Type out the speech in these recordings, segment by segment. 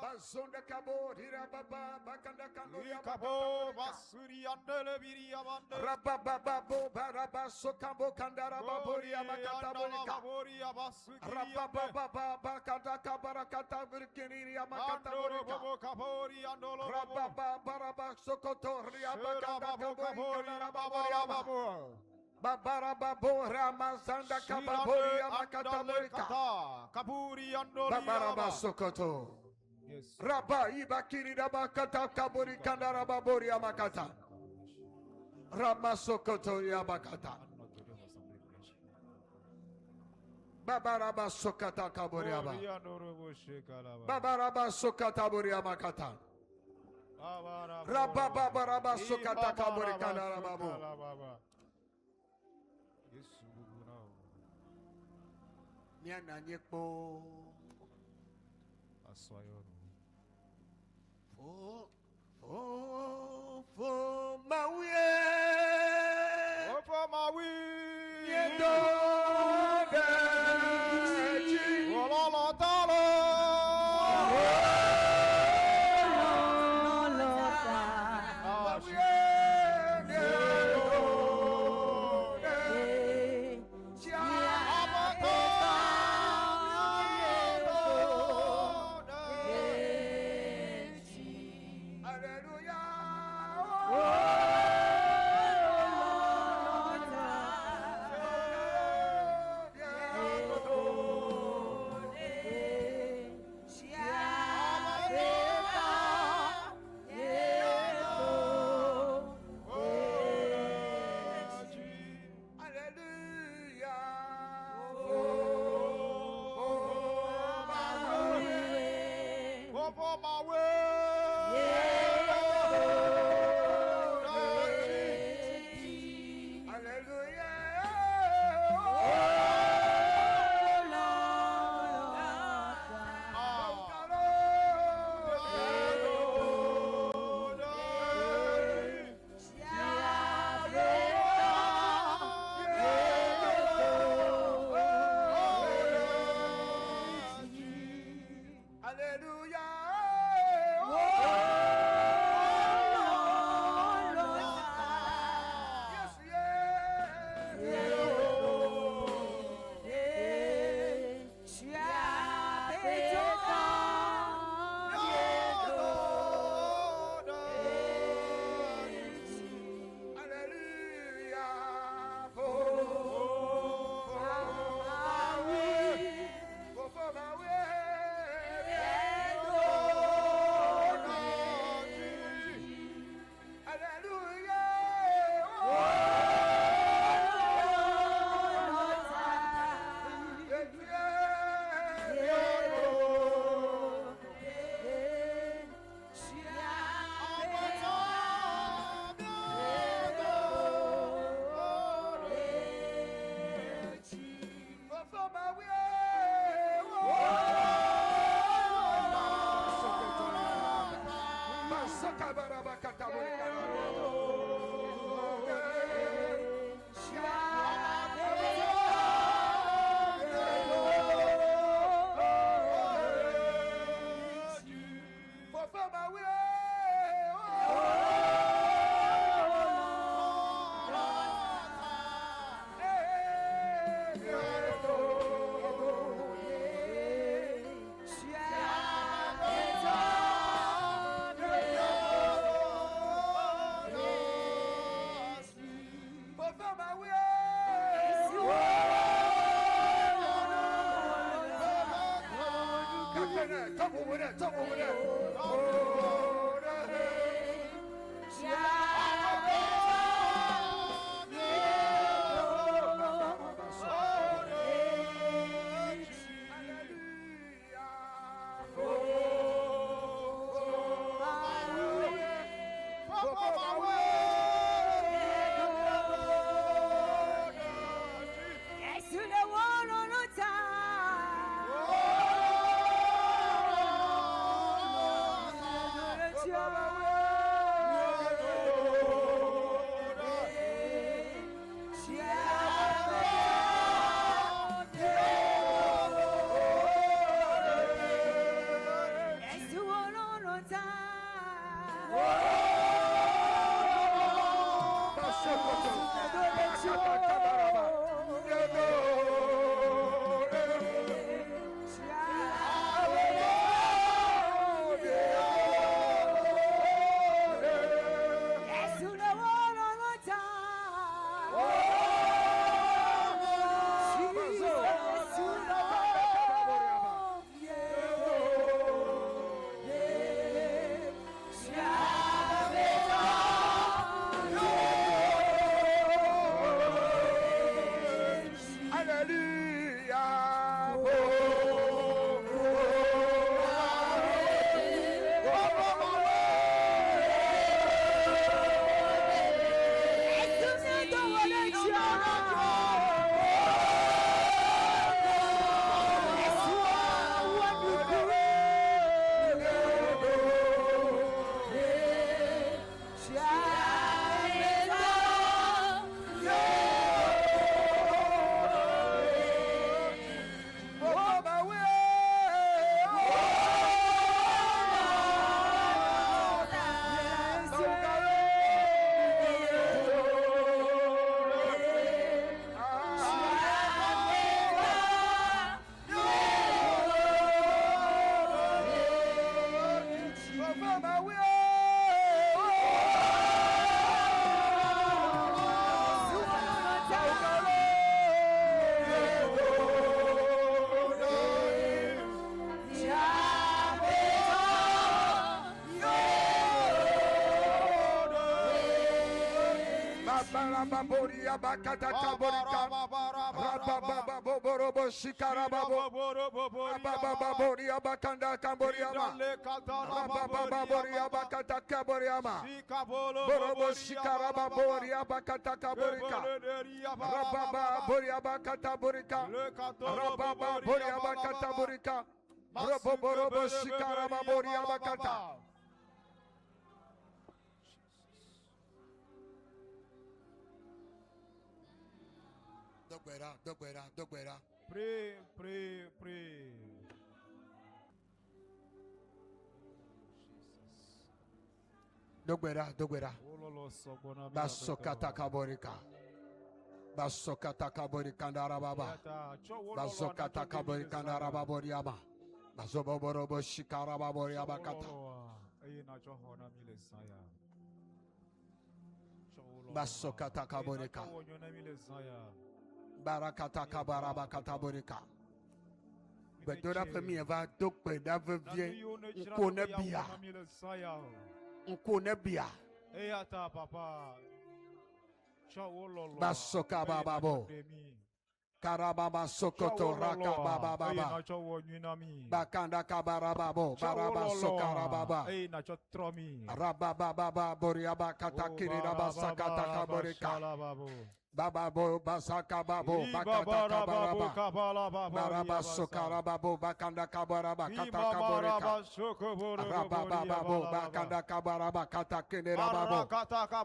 Bazonda kabo hira baba bakanda kando ya kabo basuri andele biri abande rababa babo baraba sokabo kandara babori amakata bolika rababa baba bakanda kabarakata birkini amakata bolika rababa baraba sokoto ria bakanda kabori ababori babara babo ramazanda kabori amakata bolika kaburi andoli babara sokoto. Rabba ibakiri rabakata kaburi kandara babori amakata. Ramasokoto yabakata. Babaraba sokata kaburi aba. Babaraba sokata buri amakata. Rabba babaraba sokata kaburi kandara babu. Nyana nyekpo. Aswayono. For Maui, for Maui, perform our way. Come over there. Barababoria bakata kaborika. Rababababorobo shikarababo. Rabababoria bakanda kaboriama. Rabababoria bakata kaboriama. Borobo shikarababoria bakata kaborika. Rabababoria bakata borika. Rabababoria bakata borika. Rababorobo shikarababoria bakata. Dogbera. Pray. Dogbera. Basokata kaborika. Basokata kaborika ndarababa. Basokata kaborika ndarababoriama. Bazoboborobo shikarababoriama kata. Basokata kaborika. Barakata kabaraba kataborika. Bedora famille va dokpe davevie nkone bia. Papa. Basoka bababo. Karababa sokoto raka bababa. Bakanda kabarababo. Baraba sokarababa. Rabababa boriaba katakiri rabasakata kaborika. Bababo basaka babo bakata kabaraba. Baraba sokarababo bakanda kabaraba kata kaborika. Rabababo bakanda kabaraba kata kene rababo.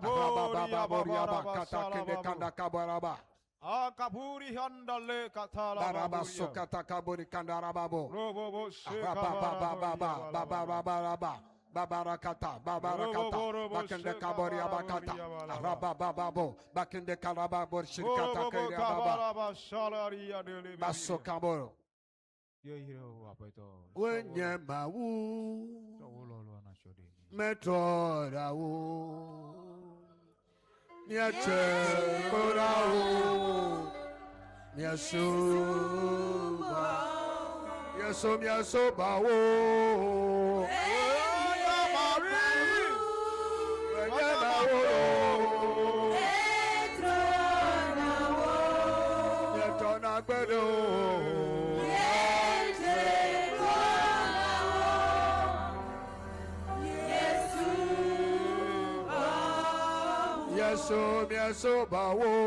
Rabababa boriaba kata kene kanda kabaraba. Akaburi handale katala Baraba sokata kabori kanda rababo. Rabababa Babarakata, Bakende Kaboria Bakata, Rabababo, Bakende Karababo, Shirkata Baba, Basso Kaboro. When Yamawu Metro Rawu Niache Rawu Yasoba. Yeso bawo. Yeso bawo.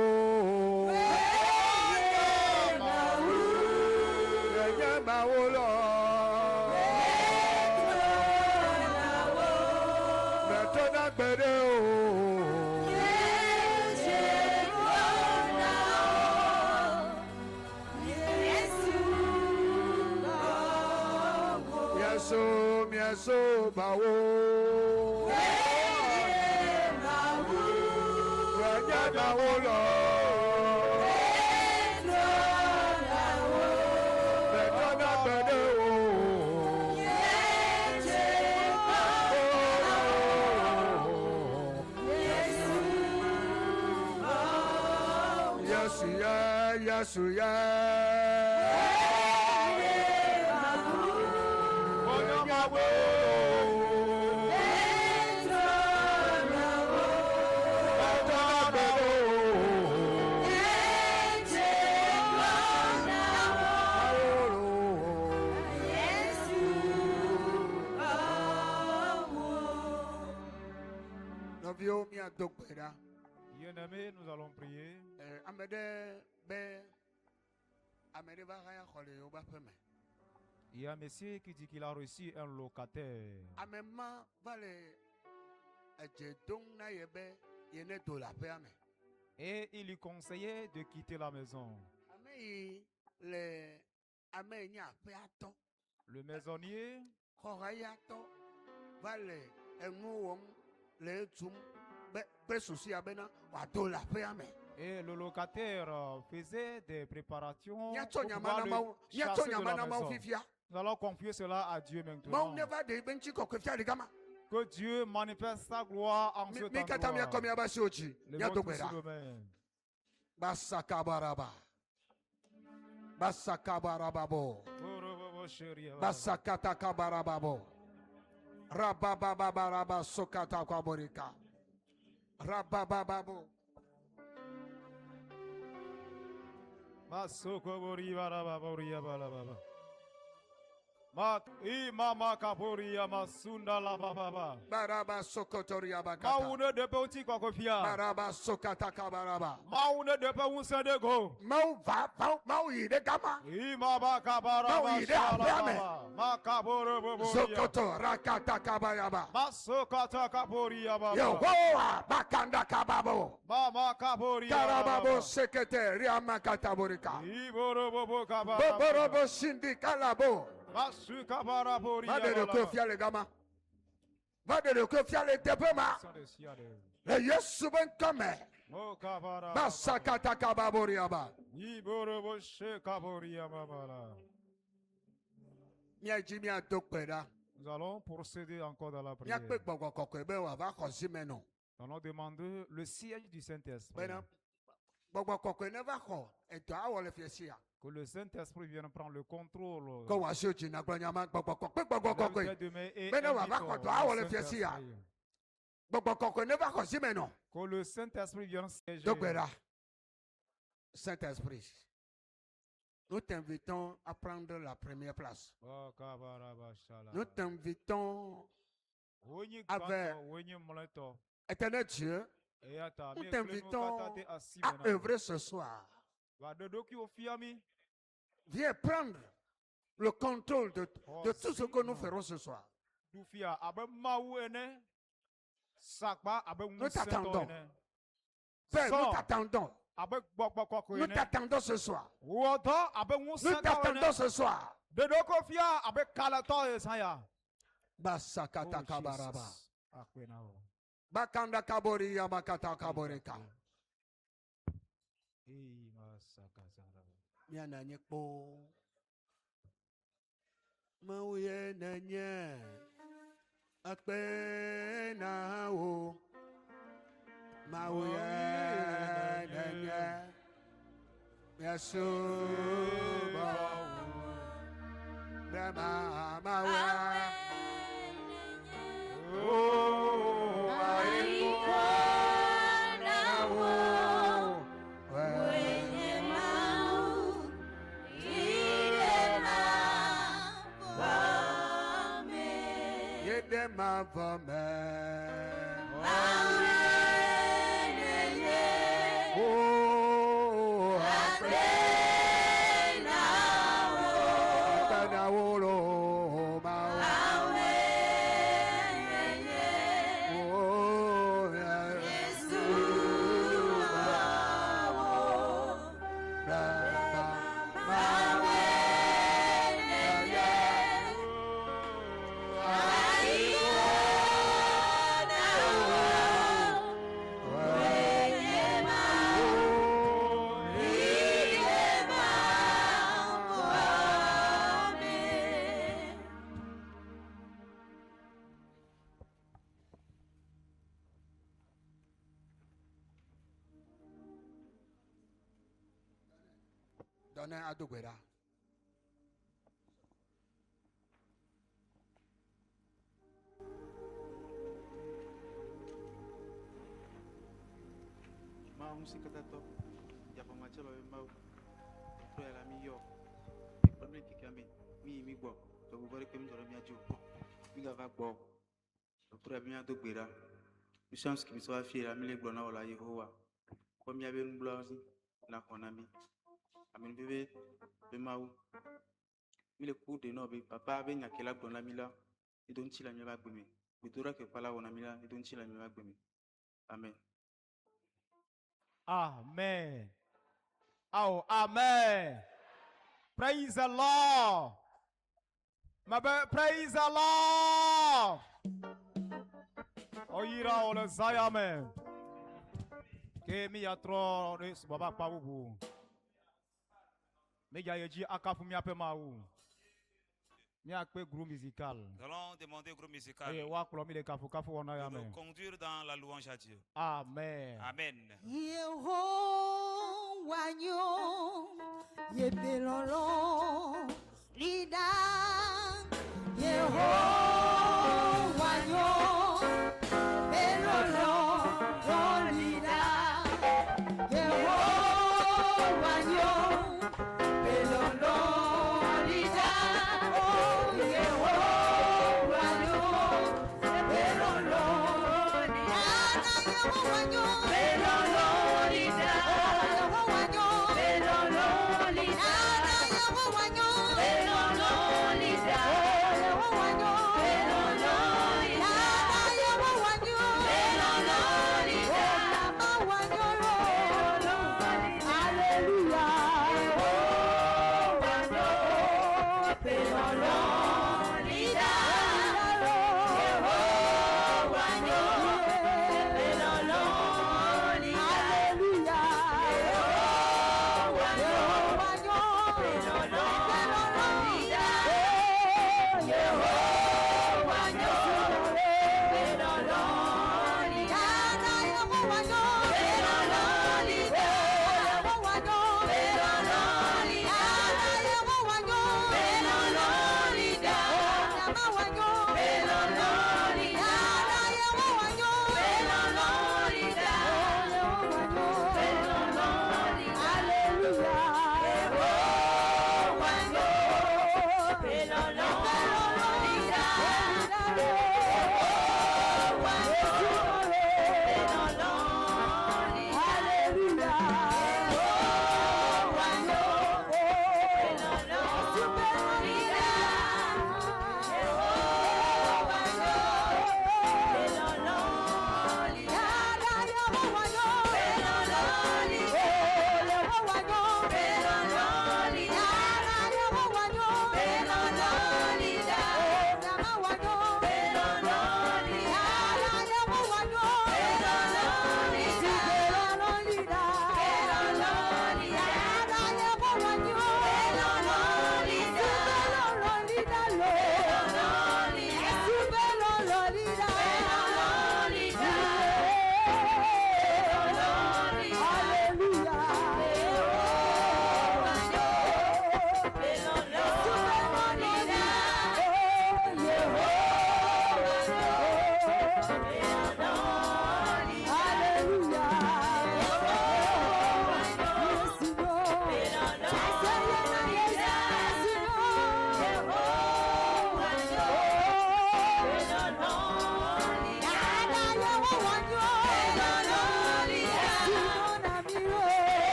Bien-aimés, nous allons prier. Il y a un monsieur qui dit qu'il a reçu un locataire. Et il lui conseillait de quitter la maison. Le maisonnier et le locataire faisait des préparations pour pouvoir le chasser de la maison. Nous allons confier cela à Dieu maintenant. Que Dieu manifeste sa gloire en ce domaine. Basakata kabarababo. Rabababa sokata kaborika. Rabababo. Masoko boriya baba boriya baba. Mama kaboria masunda la baba. Baraba sokotoria bakata. Maune de petit kwa kofia. Baraba sokata kabaraba. Maune de pe unsende go. Mau ide gama. Mama kabara mashala. Makaboro boboria. Sokoto rakata kabayaba. Masokata kaboria baba. Yehowa bakanda kababo. Mama kaboria. Karababo sekete riamakata borika. Iboro bobo kabara. Boborobo sindi kalabo. Va de recofia les gamins. Va de recofia les dépôts. Le Yesu ben comme. Basakata kababoriaba. Nous allons procéder encore dans la prière. Nous allons demander le siège du Saint-Esprit. Que le Saint-Esprit vienne prendre le contrôle. Que le Saint-Esprit vienne siéger. Saint-Esprit, nous t'invitons à prendre la première place. Nous t'invitons avec éternel Dieu. Nous t'invitons à œuvrer ce soir. Viens prendre le contrôle de tout ce que nous ferons ce soir. Nous t'attendons. Père, nous t'attendons. Nous t'attendons ce soir. Nous t'attendons ce soir. Basakata kabaraba. Bakanda kabori yamakata kaboreka. Miana nyekpo. Mauye nenye. Akpe na o. Mauye nenye. Yesu ba. Brema mauye. Oh, Donnez à Douguera. Música tato ya pamacha ba mau to ya la mi yo problem ki kame mi gbo to go bari ke mi doro mi ajo mi ga va gbo to ya mi ado gbera mi chance ki mi so afie la mi le gbo na ola Yehowa ko mi abe nblozi na kona mi amen bebe be mau mi le ku de no be papa be nya ke la gbo na mi la e don chi la mi ba gbe mi bi to ra ke pala wona mi la e don chi la mi ba gbe mi amen. Amen. Oh, amen. Praise the Lord. Praise the Lord. Oh, ira ole zayame. Ke mi atro res baba pawu. Me ya yeji akafu mi ape mawu. Mi akpe groupe musical. Nous allons demander au groupe musical de nous conduire dans la louange à Dieu. Amen. Amen. Yehowa nyo yebelolo lida Yehowa nyo belolo lida Yehowa nyo Yeah.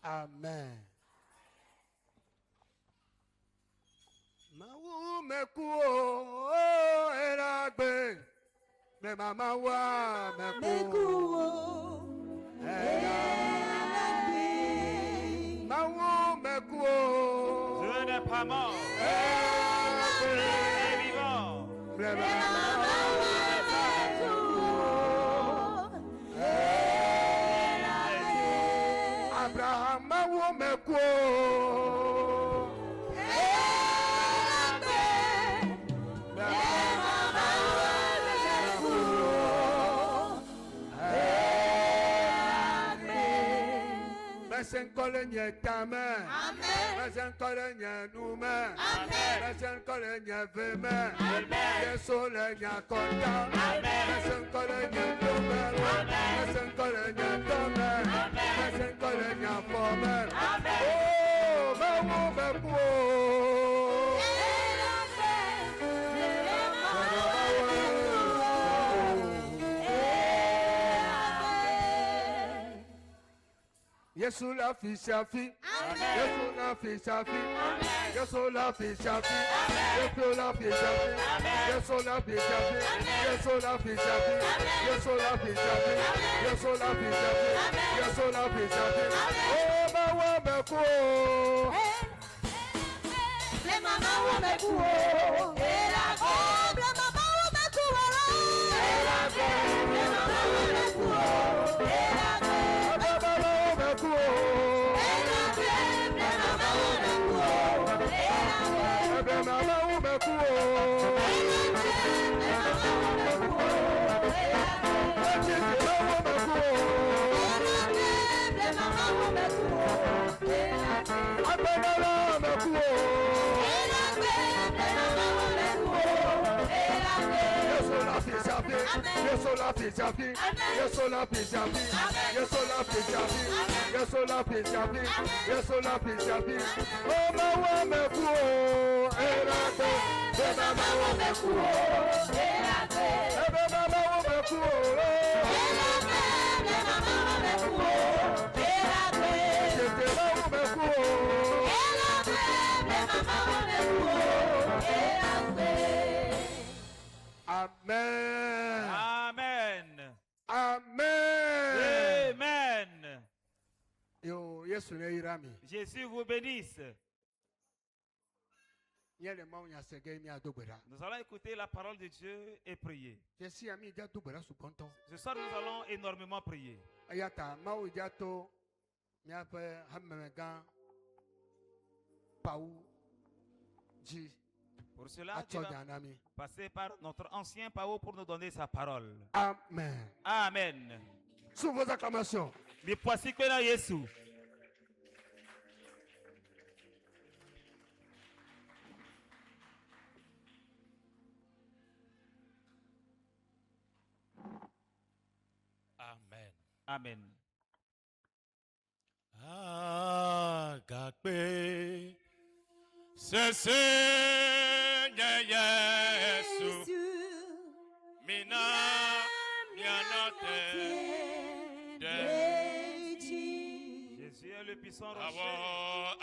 Amen. Mawu mekuo eragbe me mama wa mekuo eragbe pas mort. Vivant. Abraham wo meko. Mesenkole nye tame. Amen. Mesenkole nye nume. Amen. Mesenkole nye veme. Amen. Yesole nye konta. Amen. Mesenkole nye nume. Amen. Mesenkole nye tome. Amen. Mesenkole nye fome. Amen. Oh, mewo mekuo. Yesu la fi shafi. Yesu la fi shafi. Yesu la fi shafi. Yesu la fi shafi. Yesu la fi shafi. Yesu la fi shafi. Yesu la fi shafi. Yesu la fi shafi. Yesu la fi shafi. Oh, mawa meko. Le mama wa meko. Era go. Le mama wa meko. Era go. Le mama wa meko. Era go. Yesola pichapi, Yesola pichapi, Yesola pichapi, Yesola pichapi, Yesola pichapi. Oh mawa mekuo, erate, beba mawa mekuo, erate, beba mawa mekuo, erate, beba mawa mekuo, erate, beba mawa mekuo, erate, beba mawa mekuo, erate. Amen. Amen. Amen. Amen. Yo, Yesu ne irami. Jésus vous bénisse. Nous allons écouter la parole de Dieu et prier. Ce soir, nous allons énormément prier. Pour cela, Dieu va passer par notre ancien Pao pour nous donner sa parole. Amen. Amen. Sous vos acclamations. Mais voici que là, Jésus. Amen. Amen. Agape. C'est Seigneur Jésus. Mina mianote. Jésus est le puissant rocher.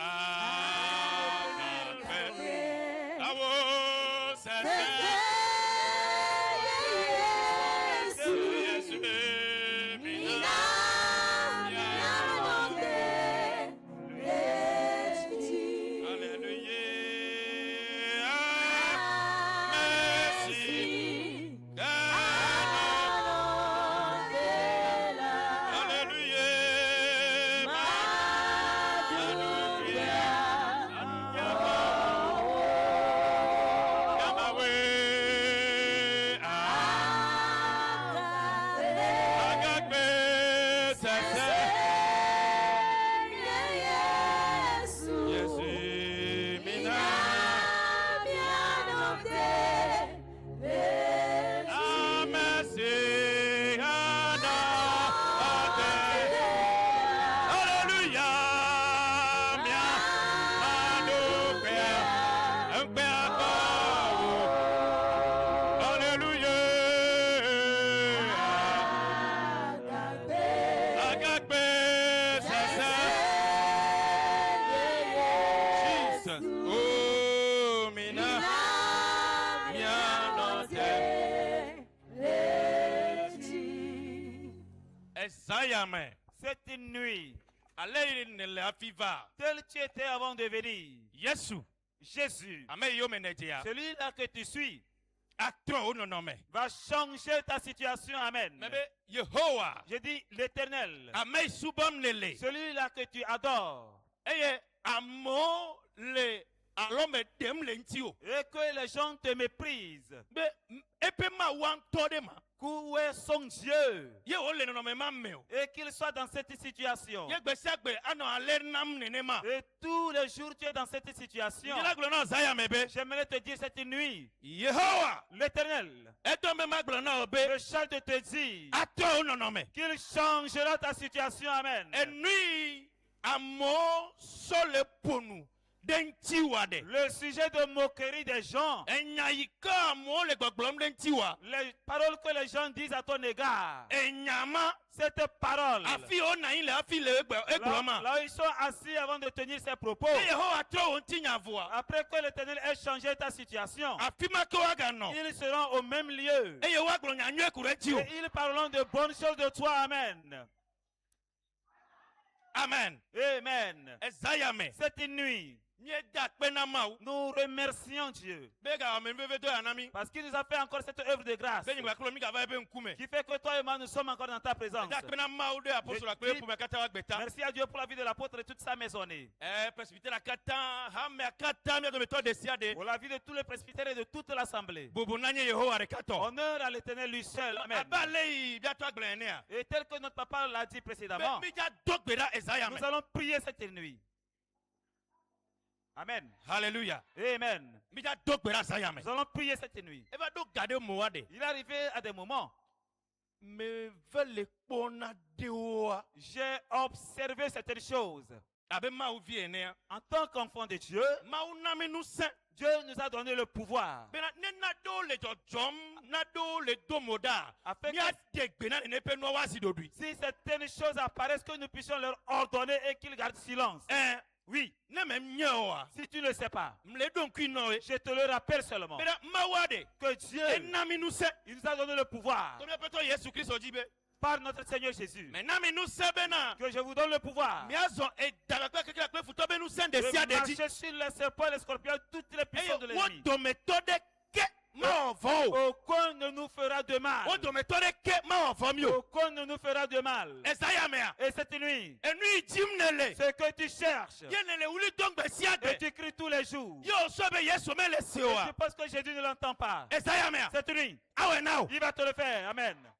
Cette nuit, tel tu étais avant de venir, Jésus, celui-là que tu suis, va changer ta situation. Amen. Je dis l'Éternel, celui-là que tu adores, et que les gens te méprisent. Où est son Dieu? Et qu'il soit dans cette situation. Et tous les jours tu es dans cette situation. J'aimerais te dire cette nuit, l'Éternel, le chant de te dire qu'il changera ta situation. Amen. Le sujet de moquerie des gens, les paroles que les gens disent à ton égard, cette parole, là où ils sont assis avant de tenir ces propos, après que l'Éternel ait changé ta situation, ils seront au même lieu et ils parleront de bonnes choses de toi. Amen. Amen. Amen. Cette nuit, nous remercions Dieu parce qu'il nous a fait encore cette œuvre de grâce qui fait que toi et moi nous sommes encore dans ta présence. Merci à Dieu pour la vie de l'apôtre et toute sa maisonnée, pour la vie de tous les presbytères et de toute l'assemblée. Honneur à l'Éternel lui seul. Amen. Et tel que notre papa l'a dit précédemment, nous allons prier cette nuit. Amen. Alléluia. Amen. Nous allons prier cette nuit. Il est arrivé à des moments, j'ai observé certaines choses. En tant qu'enfant de Dieu, Dieu nous a donné le pouvoir. Si certaines choses apparaissent, que nous puissions leur ordonner et qu'ils gardent silence. Oui. Si tu ne le sais pas, je te le rappelle seulement que Dieu, il nous a donné le pouvoir par notre Seigneur Jésus. Que je vous donne le pouvoir de marcher sur les serpents et les scorpions, toutes les puissances de l'ennemi. Aucun ne nous fera de mal. Aucun ne nous fera de mal. Et cette nuit, ce que tu cherches, et tu cries tous les jours, et tu penses que Jésus ne l'entend pas, cette nuit, il va te le faire. Amen.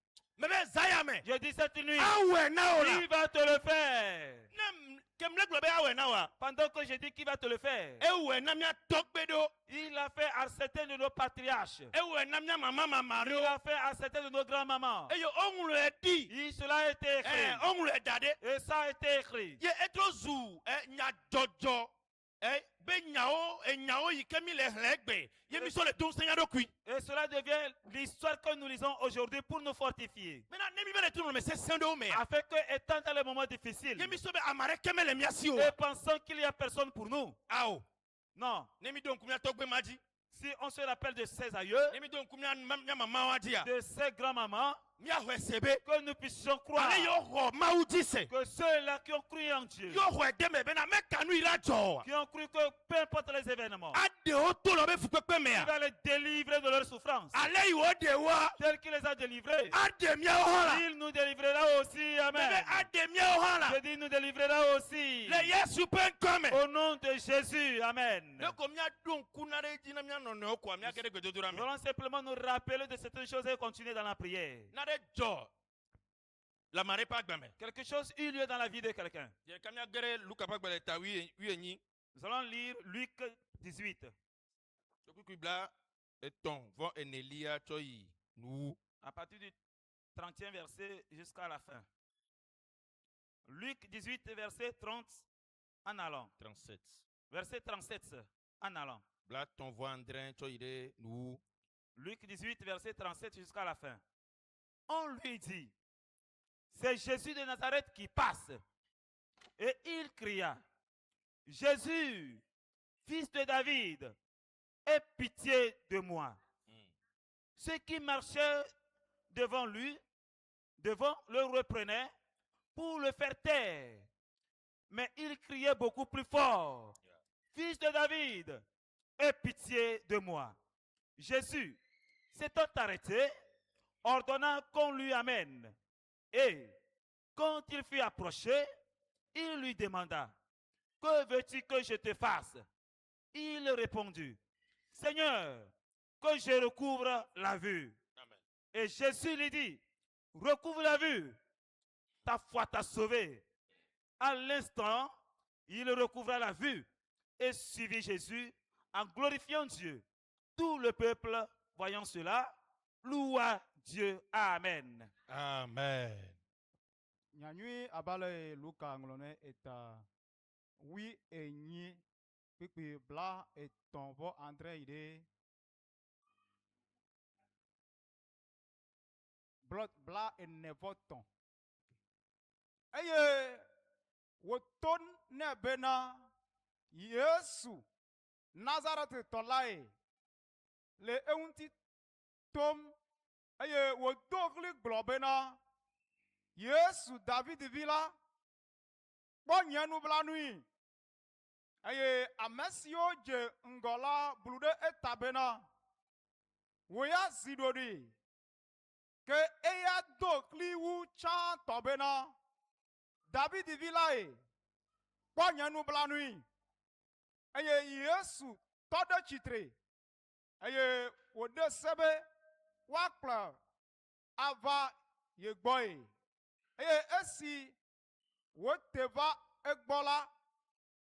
Je dis cette nuit, il va te le faire. Pendant que je dis qu'il va te le faire, il a fait à certains de nos patriarches, il a fait à certains de nos grands-mamans. Cela a été écrit. Et ça a été écrit. Et cela devient l'histoire que nous lisons aujourd'hui pour nous fortifier. Afin que, étant dans les moments difficiles, et pensant qu'il n'y a personne pour nous, non. Si on se rappelle de ses aïeux, de ses grands-mamans, que nous puissions croire que ceux-là qui ont cru en Dieu, qui ont cru que peu importe les événements, il va les délivrer de leur souffrance. Tel qu'il les a délivrés, il nous délivrera aussi. Amen. Je dis, nous délivrera aussi. Au nom de Jésus. Amen. Nous allons simplement nous rappeler de certaines choses et continuer dans la prière. Quelque chose eut lieu dans la vie de quelqu'un. Nous allons lire Luc 18. À partir du 30e verset jusqu'à la fin. Luc 18, verset 30 en allant. 37. Verset 37 en allant. Luc 18, verset 37 jusqu'à la fin. On lui dit, c'est Jésus de Nazareth qui passe. Et il cria, Jésus, fils de David, aie pitié de moi. Ceux qui marchaient devant lui, le reprenaient pour le faire taire. Mais il criait beaucoup plus fort, Fils de David, aie pitié de moi. Jésus s'étant arrêté, ordonna qu'on lui amène. Et quand il fut approché, il lui demanda, que veux-tu que je te fasse? Il répondit, Seigneur, que je recouvre la vue. Amen. Et Jésus lui dit, recouvre la vue, ta foi t'a sauvé. À l'instant, il recouvra la vue et suivit Jésus en glorifiant Dieu. Tout le peuple, voyant cela, loua Dieu. Amen. Amen. Nyanyui abale Luka ngolone eta oui et ni pipi bla et tombo André ide blot bla et nevoton. Aye woton ne bena Yesu Nazareth tolai le eunti tom aye wodogli globena Yesu David vila bonyanu blanui aye amesio je ngola blude etabena woya zidodi ke eya dokli wu chan tobena David vila bonyanu blanui aye Yesu todo chitre aye wode sebe wakpla ava ye boy eye esi woteva egbola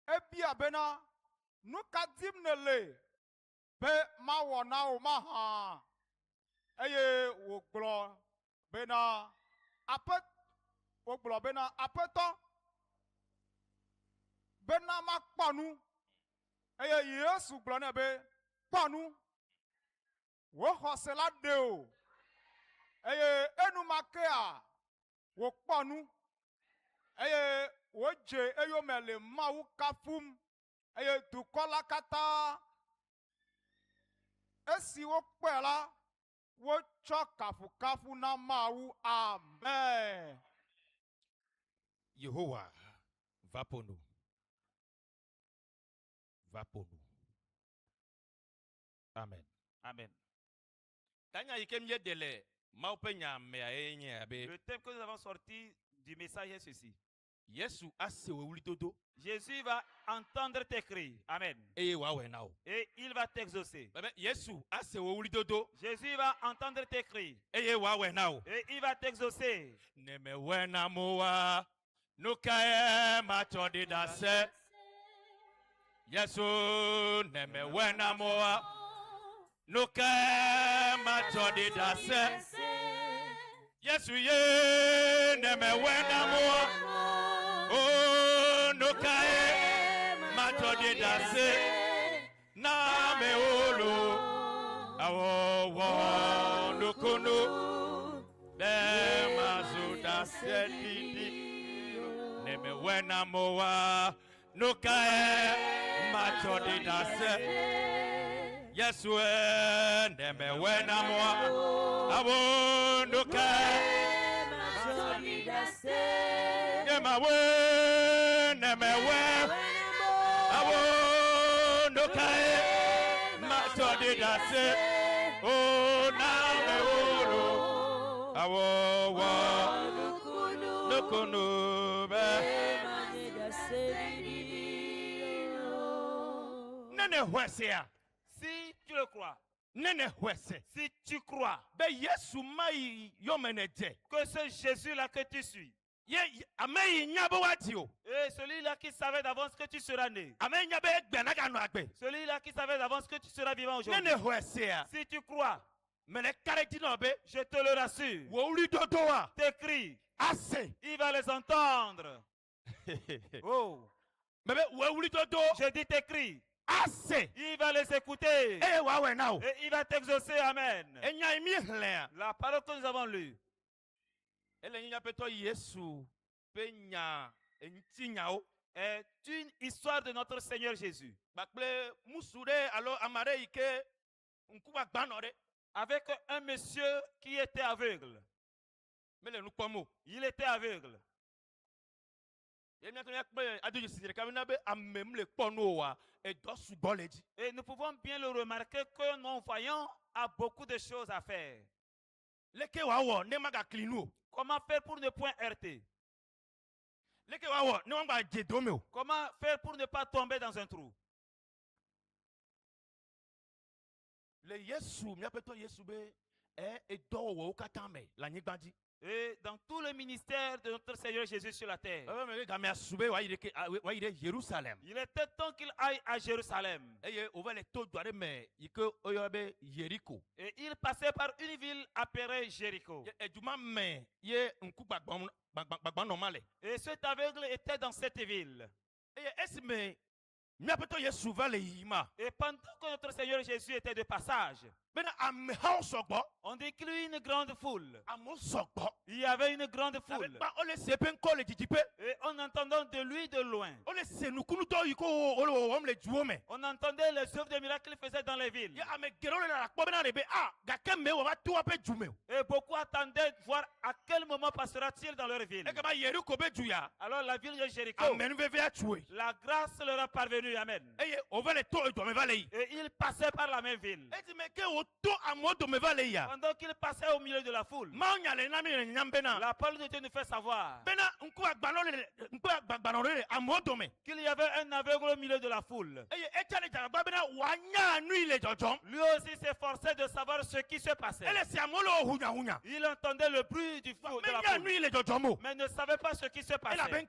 ebia bena nukadim nele be mawona o maha eye woglo bena apeto bena makpanu eye Yesu glo na be panu wo hosela deo eye enu makea wo panu eye wo je eyo mele mawu kafum eye dukola kata esi wo pela wo cho kafu na mawu. Amen. Yehowa va pour nous. Va pour nous. Amen. Amen. Tanya ikemye dele maupenya mea abe. Le thème que nous avons sorti du message est ceci. Yesu asewe ulitodo. Jésus va entendre tes cris. Amen. Eye wawe nao. Et il va t'exaucer. Yesu asewe ulitodo. Jésus va entendre tes cris. Eye wawe nao. Et il va t'exaucer. Nemewena moa nukae machodi dase. Yesu nemewena moa nukae machodi dase. Yesu ye nemewena moa. Oh, nukae machodi dase. Na me olo awo wo nukunu de mazuda sedidi neme wena moa nukae machodi dase. Yesu neme wena moa awo nukae machodi dase. Neme we awo nukae machodi dase. Oh, na me olo awo wo nukunu be nene hwesea. Si tu le crois, Nene hwese si tu crois be Yesu mai yomeneje que ce Jésus-là que tu suis, ye ameyi nyabo wadio et celui-là qui savait d'avance que tu seras né, ameyi nyabe gbenaga no agbe celui-là qui savait d'avance que tu seras vivant aujourd'hui, nene hwesea si tu crois, mele kareti no be je te le rassure, wo uli dodoa tes cris, ase il va les entendre. Oh, mebe wo uli dodo je dis tes cris, ase il va les écouter e wawe nao et il va t'exaucer. Amen. enya imi hlea La parole que nous avons lue ele nya peto Yesu pe nya enti nyao est une histoire de notre Seigneur Jésus bakple musude alo amare ike nkuba gbanore avec un monsieur qui était aveugle. mele nukpomo Il était aveugle. Et nous pouvons bien le remarquer que non-voyant a beaucoup de choses à faire. Comment faire pour ne point heurter? Comment faire pour ne pas tomber dans un trou? Et dans tout le ministère de notre Seigneur Jésus sur la terre, il était temps qu'il aille à Jérusalem. Et il passait par une ville appelée Jéricho. Et cet aveugle était dans cette ville. Et pendant que notre Seigneur Jésus était de passage, on décrit une grande foule. Il y avait une grande foule. Et on entendait de lui de loin. On entendait les œuvres de miracles qu'il faisait dans les villes. Et beaucoup attendaient de voir à quel moment passera-t-il dans leur ville. Alors la ville de Jéricho, la grâce leur a parvenu. Amen. Et il passait par la même ville. Pendant qu'il passait au milieu de la foule, la parole de Dieu nous fait savoir qu'il y avait un aveugle au milieu de la foule. Lui aussi s'efforçait de savoir ce qui se passait. Il entendait le bruit du feu de la foule, mais ne savait pas ce qui se passait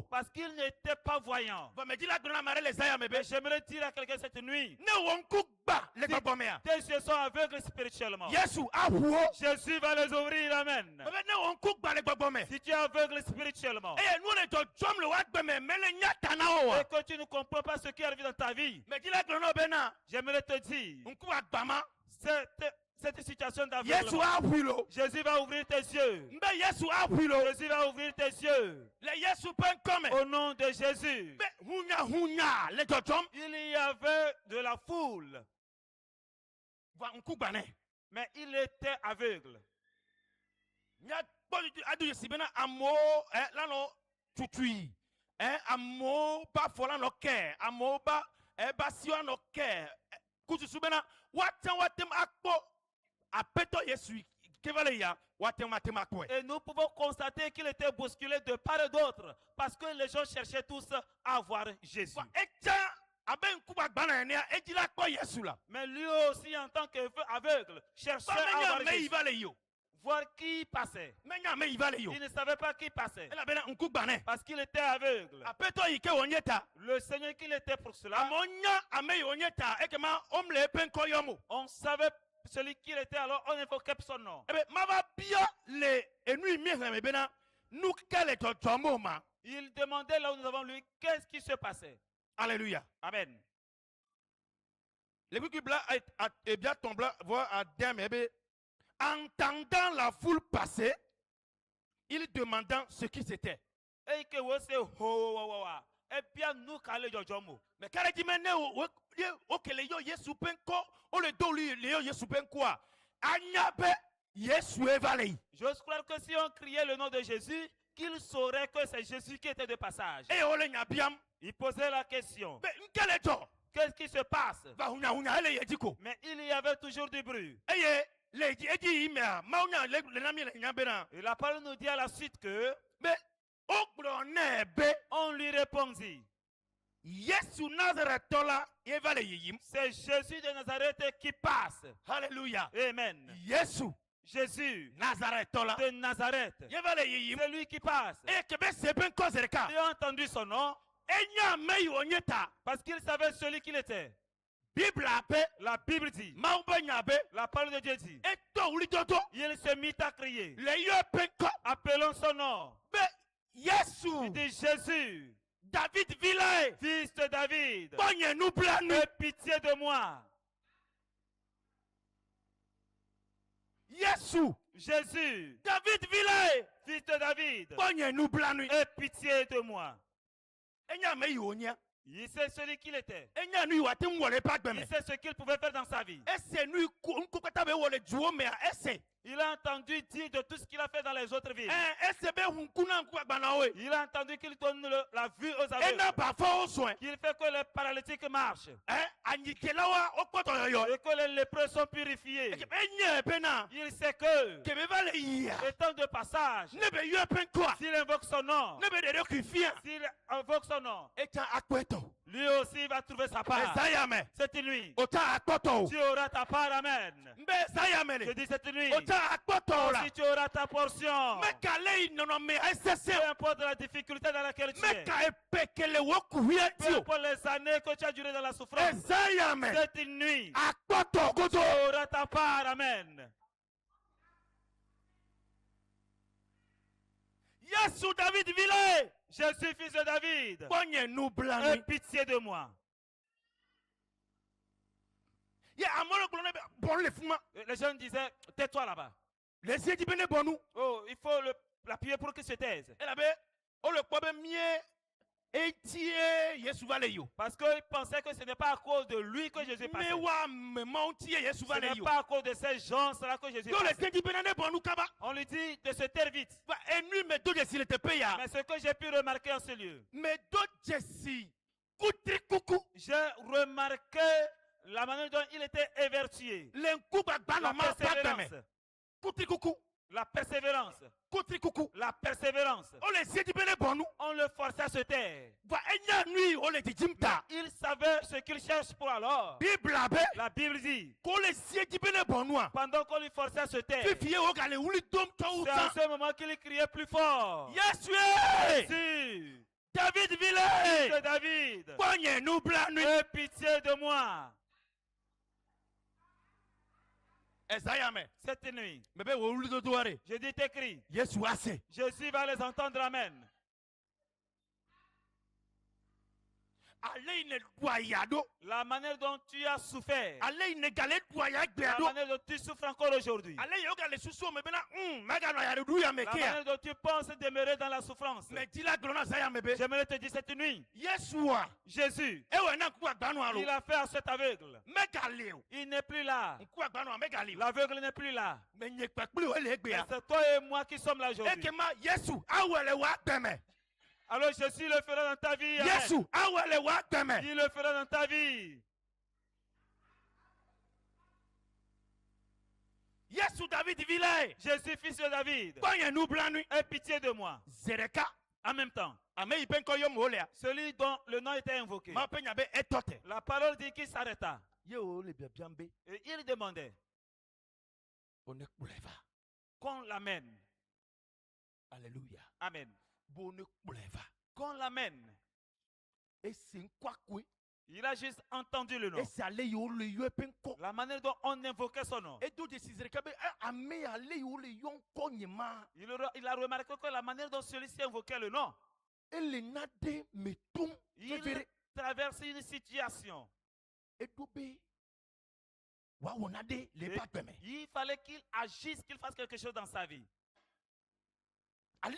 parce qu'il n'était pas voyant. Mais j'aimerais dire à quelqu'un cette nuit, tes yeux sont aveugles spirituellement. Jésus va les ouvrir, amen. Si tu es aveugle spirituellement et que tu ne comprends pas ce qui arrive dans ta vie, j'aimerais te dire, cette situation d'aveuglement, Jésus va ouvrir tes yeux. Jésus va ouvrir tes yeux. Au nom de Jésus. Il y avait de la foule, mais il était aveugle. Et nous pouvons constater qu'il était bousculé de part et d'autre parce que les gens cherchaient tous à voir Jésus. Mais lui aussi, en tant qu'aveugle, cherchait à voir Jésus. Voir qui passait. Il ne savait pas qui passait parce qu'il était aveugle. Le Seigneur qu'il était pour cela, on savait celui qu'il était, alors on évoquait son nom. Il demandait là où nous avons lu qu'est-ce qui se passait. Alléluia. Amen. Entendant la foule passer, il demanda ce qui c'était. Et que vous savez, et bien nous calé jojomo. Mais quand il dit mais ok les yo Yesu penko, on le do lui les yo Yesu penkoa. Anyabe Yesu evalei. J'ose croire que si on criait le nom de Jésus, qu'il saurait que c'est Jésus qui était de passage. Et on le nyabiam. Il posait la question. Mais quel est toi? Qu'est-ce qui se passe? Mais il y avait toujours du bruit. Et la parole nous dit à la suite que on lui répondit, c'est Jésus de Nazareth qui passe. Alléluia. Amen. Jésus de Nazareth, c'est lui qui passe. Il a entendu son nom parce qu'il savait celui qu'il était. La Bible dit, la parole de Dieu dit, il se mit à crier, appelons son nom. Il dit, Jésus, David Villay, fils de David, aie pitié de moi. Jésus, David Villay, fils de David, aie pitié de moi. Il sait celui qu'il était. Il sait ce qu'il pouvait faire dans sa vie. Il a entendu dire de tout ce qu'il a fait dans les autres villes. Il a entendu qu'il donne la vue aux aveugles. Qu'il fait que les paralytiques marchent. Et que les lépreux sont purifiés. Il sait que, étant de passage, s'il invoque son nom, s'il invoque son nom, lui aussi va trouver sa part. Cette nuit, tu auras ta part, amen. Je dis cette nuit, aussi tu auras ta portion. Peu importe la difficulté dans laquelle tu es. Peu importe les années que tu as duré dans la souffrance. Cette nuit, tu auras ta part, amen. Yesu David vile. Je suis fils de David. Aie pitié de moi. Les jeunes disaient, tais-toi là-bas. Oh, il faut l'appuyer pour qu'il se taise. Parce qu'il pensait que ce n'est pas à cause de lui que Jésus passait. Ce n'est pas à cause de ces gens-là que Jésus passait. On lui dit de se taire vite. Mais ce que j'ai pu remarquer en ce lieu, j'ai remarqué la manière dont il était évertué. La persévérance. La persévérance. On le forçait à se taire. Il savait ce qu'il cherche pour alors. La Bible dit, pendant qu'on lui forçait à se taire, c'est à ce moment qu'il criait plus fort. Jésus, David fils de David, aie pitié de moi. Cette nuit, je dis tes cris. Jésus va les entendre, amen. La manière dont tu as souffert, la manière dont tu souffres encore aujourd'hui, la manière dont tu penses demeurer dans la souffrance. J'aimerais te dire cette nuit, Jésus, il a fait à cet aveugle. Il n'est plus là. L'aveugle n'est plus là. C'est toi et moi qui sommes là aujourd'hui. Alors Jésus le fera dans ta vie. Il le fera dans ta vie. Jésus, fils de David, aie pitié de moi. En même temps, celui dont le nom était invoqué, la parole dit qu'il s'arrêta. Et il demandait qu'on l'amène. Alléluia. Amen. Qu'on l'amène. Il a juste entendu le nom. La manière dont on invoquait son nom. Il a remarqué que la manière dont celui-ci invoquait le nom, il traverse une situation. Il fallait qu'il agisse, qu'il fasse quelque chose dans sa vie. La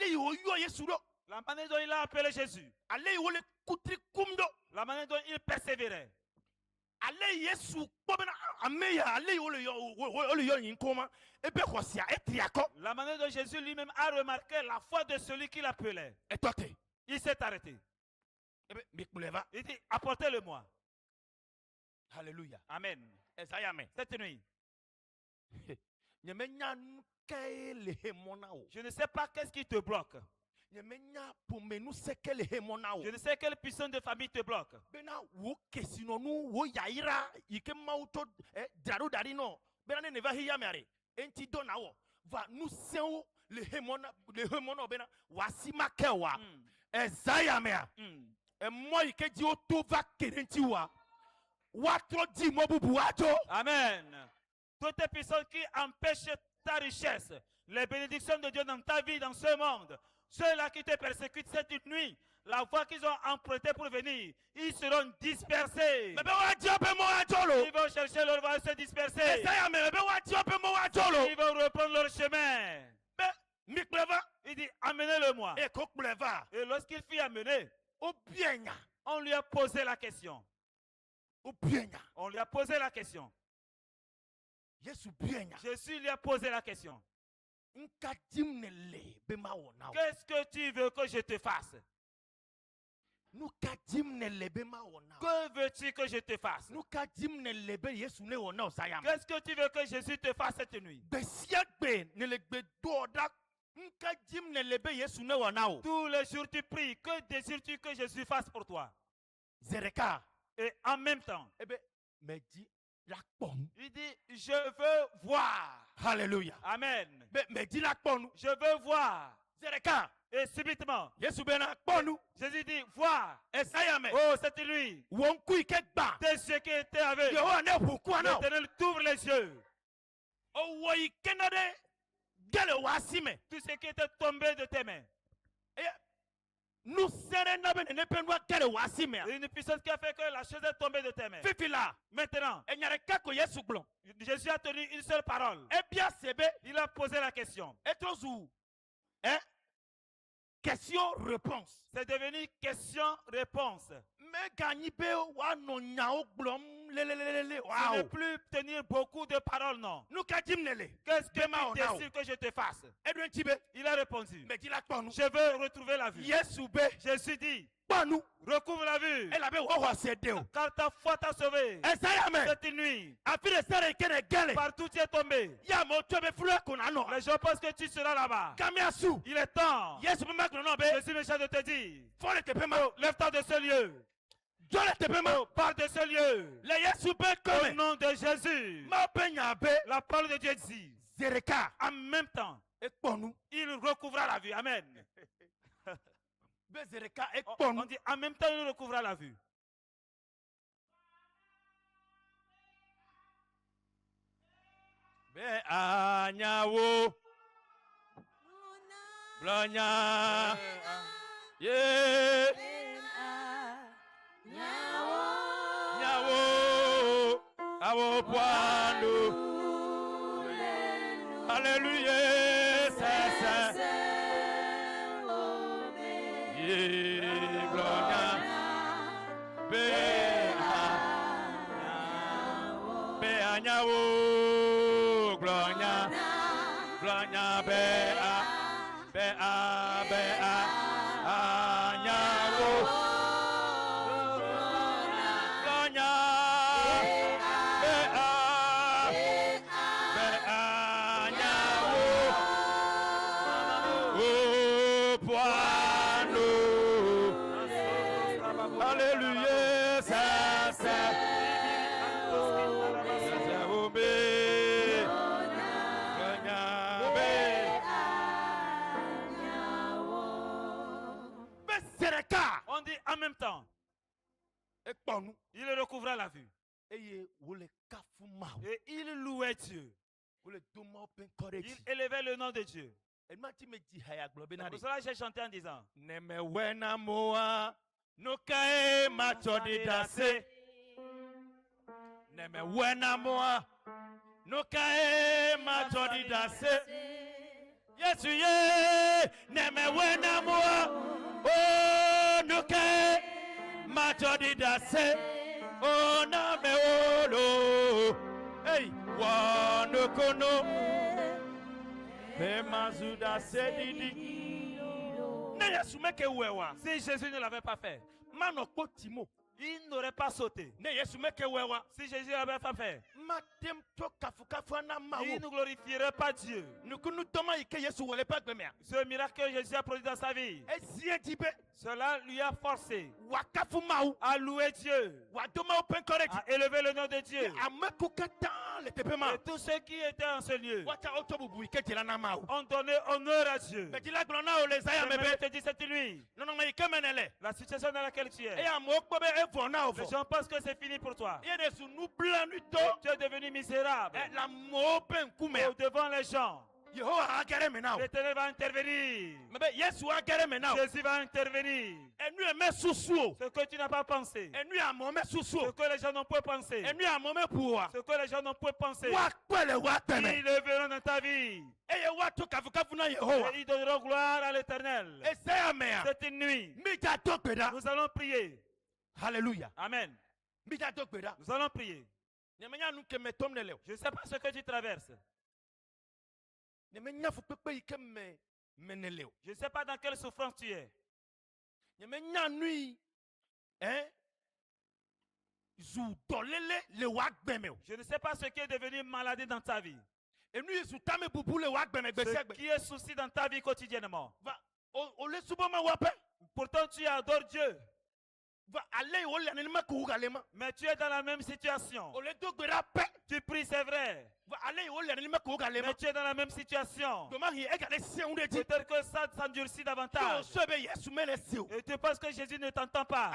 manière dont il a appelé Jésus. La manière dont il persévérait. La manière dont Jésus lui-même a remarqué la foi de celui qui l'appelait. Il s'est arrêté. Il dit, apportez-le-moi. Alléluia. Amen. Cette nuit, je ne sais pas qu'est-ce qui te bloque. Je ne sais quelle puissance de famille te bloque. Amen. Toute puissance qui empêche ta richesse, les bénédictions de Dieu dans ta vie, dans ce monde, ceux-là qui te persécutent cette nuit, la voie qu'ils ont empruntée pour venir, ils seront dispersés. Ils vont chercher leur voie et se disperser. Ils vont reprendre leur chemin. Il dit, amenez-le-moi. Et lorsqu'il fut amené, on lui a posé la question. On lui a posé la question. Jésus lui a posé la question. Qu'est-ce que tu veux que je te fasse? Que veux-tu que je te fasse? Qu'est-ce que tu veux que Jésus te fasse cette nuit? Tous les jours tu pries. Que désires-tu que Jésus fasse pour toi? Et en même temps, il dit, je veux voir. Alléluia. Amen. Je veux voir. Et subitement, Jésus dit, vois. Oh, c'était lui. Tes yeux qui étaient avec. L'Éternel t'ouvre les yeux. Tout ce qui était tombé de tes mains. Une puissance qui a fait que la chose est tombée de tes mains. Maintenant, Jésus a tenu une seule parole. Il a posé la question. Question-réponse. C'est devenu question-réponse. Tu ne plus tenir beaucoup de paroles, non. Qu'est-ce que tu désires que je te fasse? Il a répondu, je veux retrouver la vue. Jésus dit, recouvre la vue. Car ta foi t'a sauvé. Cette nuit, partout tu es tombé. Les gens pensent que tu seras là-bas. Il est temps. Je suis méchant de te dire, lève-toi de ce lieu. Parle de ce lieu. Au nom de Jésus. La parole de Dieu dit, en même temps, il recouvra la vue. Amen. On dit en même temps il recouvra la vue. Alléluia. On dit en même temps, il recouvra la vue. Et il louait Dieu. Il élevait le nom de Dieu. Pour cela, j'ai chanté en disant, oh na me olo, hey, wano kono, me mazuda sedidi. Ne yasumeke wewa. Si Jésus ne l'avait pas fait, mano potimo. Il n'aurait pas sauté. Ne yasumeke wewa. Si Jésus n'avait pas fait, Matem to kafukafu na mawo. il ne glorifierait pas Dieu. Nukunu toma ike Yesu wole pas gbemer. Ce miracle que Jésus a produit dans sa vie, cela lui a forcé wakafu mawo à louer Dieu, wadoma open correct, à élever le nom de Dieu. Et tous ceux qui étaient en ce lieu ont ont donné honneur à Dieu. Mais Je te dis cette nuit, la situation dans laquelle tu es, les gens pensent que c'est fini pour toi. Tu es devenu misérable devant les gens. L'Éternel va intervenir. Jésus va intervenir. Ce que tu n'as pas pensé, ce que les gens n'ont pas pensé, ce que les gens n'ont pas pensé, ils le verront dans ta vie. Et ils donneront gloire à l'Éternel. C'est une nuit. Nous allons prier. Alléluia. Amen. Nous allons prier. Je ne sais pas ce que tu traverses. Je ne sais pas dans quelle souffrance tu es. Je ne sais pas ce qui est devenu maladie dans ta vie. Ce qui est souci dans ta vie quotidiennement. Pourtant tu adores Dieu. Mais tu es dans la même situation. Tu pries, c'est vrai. Mais tu es dans la même situation. Peut-être que ça s'endurcit davantage. Et tu penses que Jésus ne t'entend pas.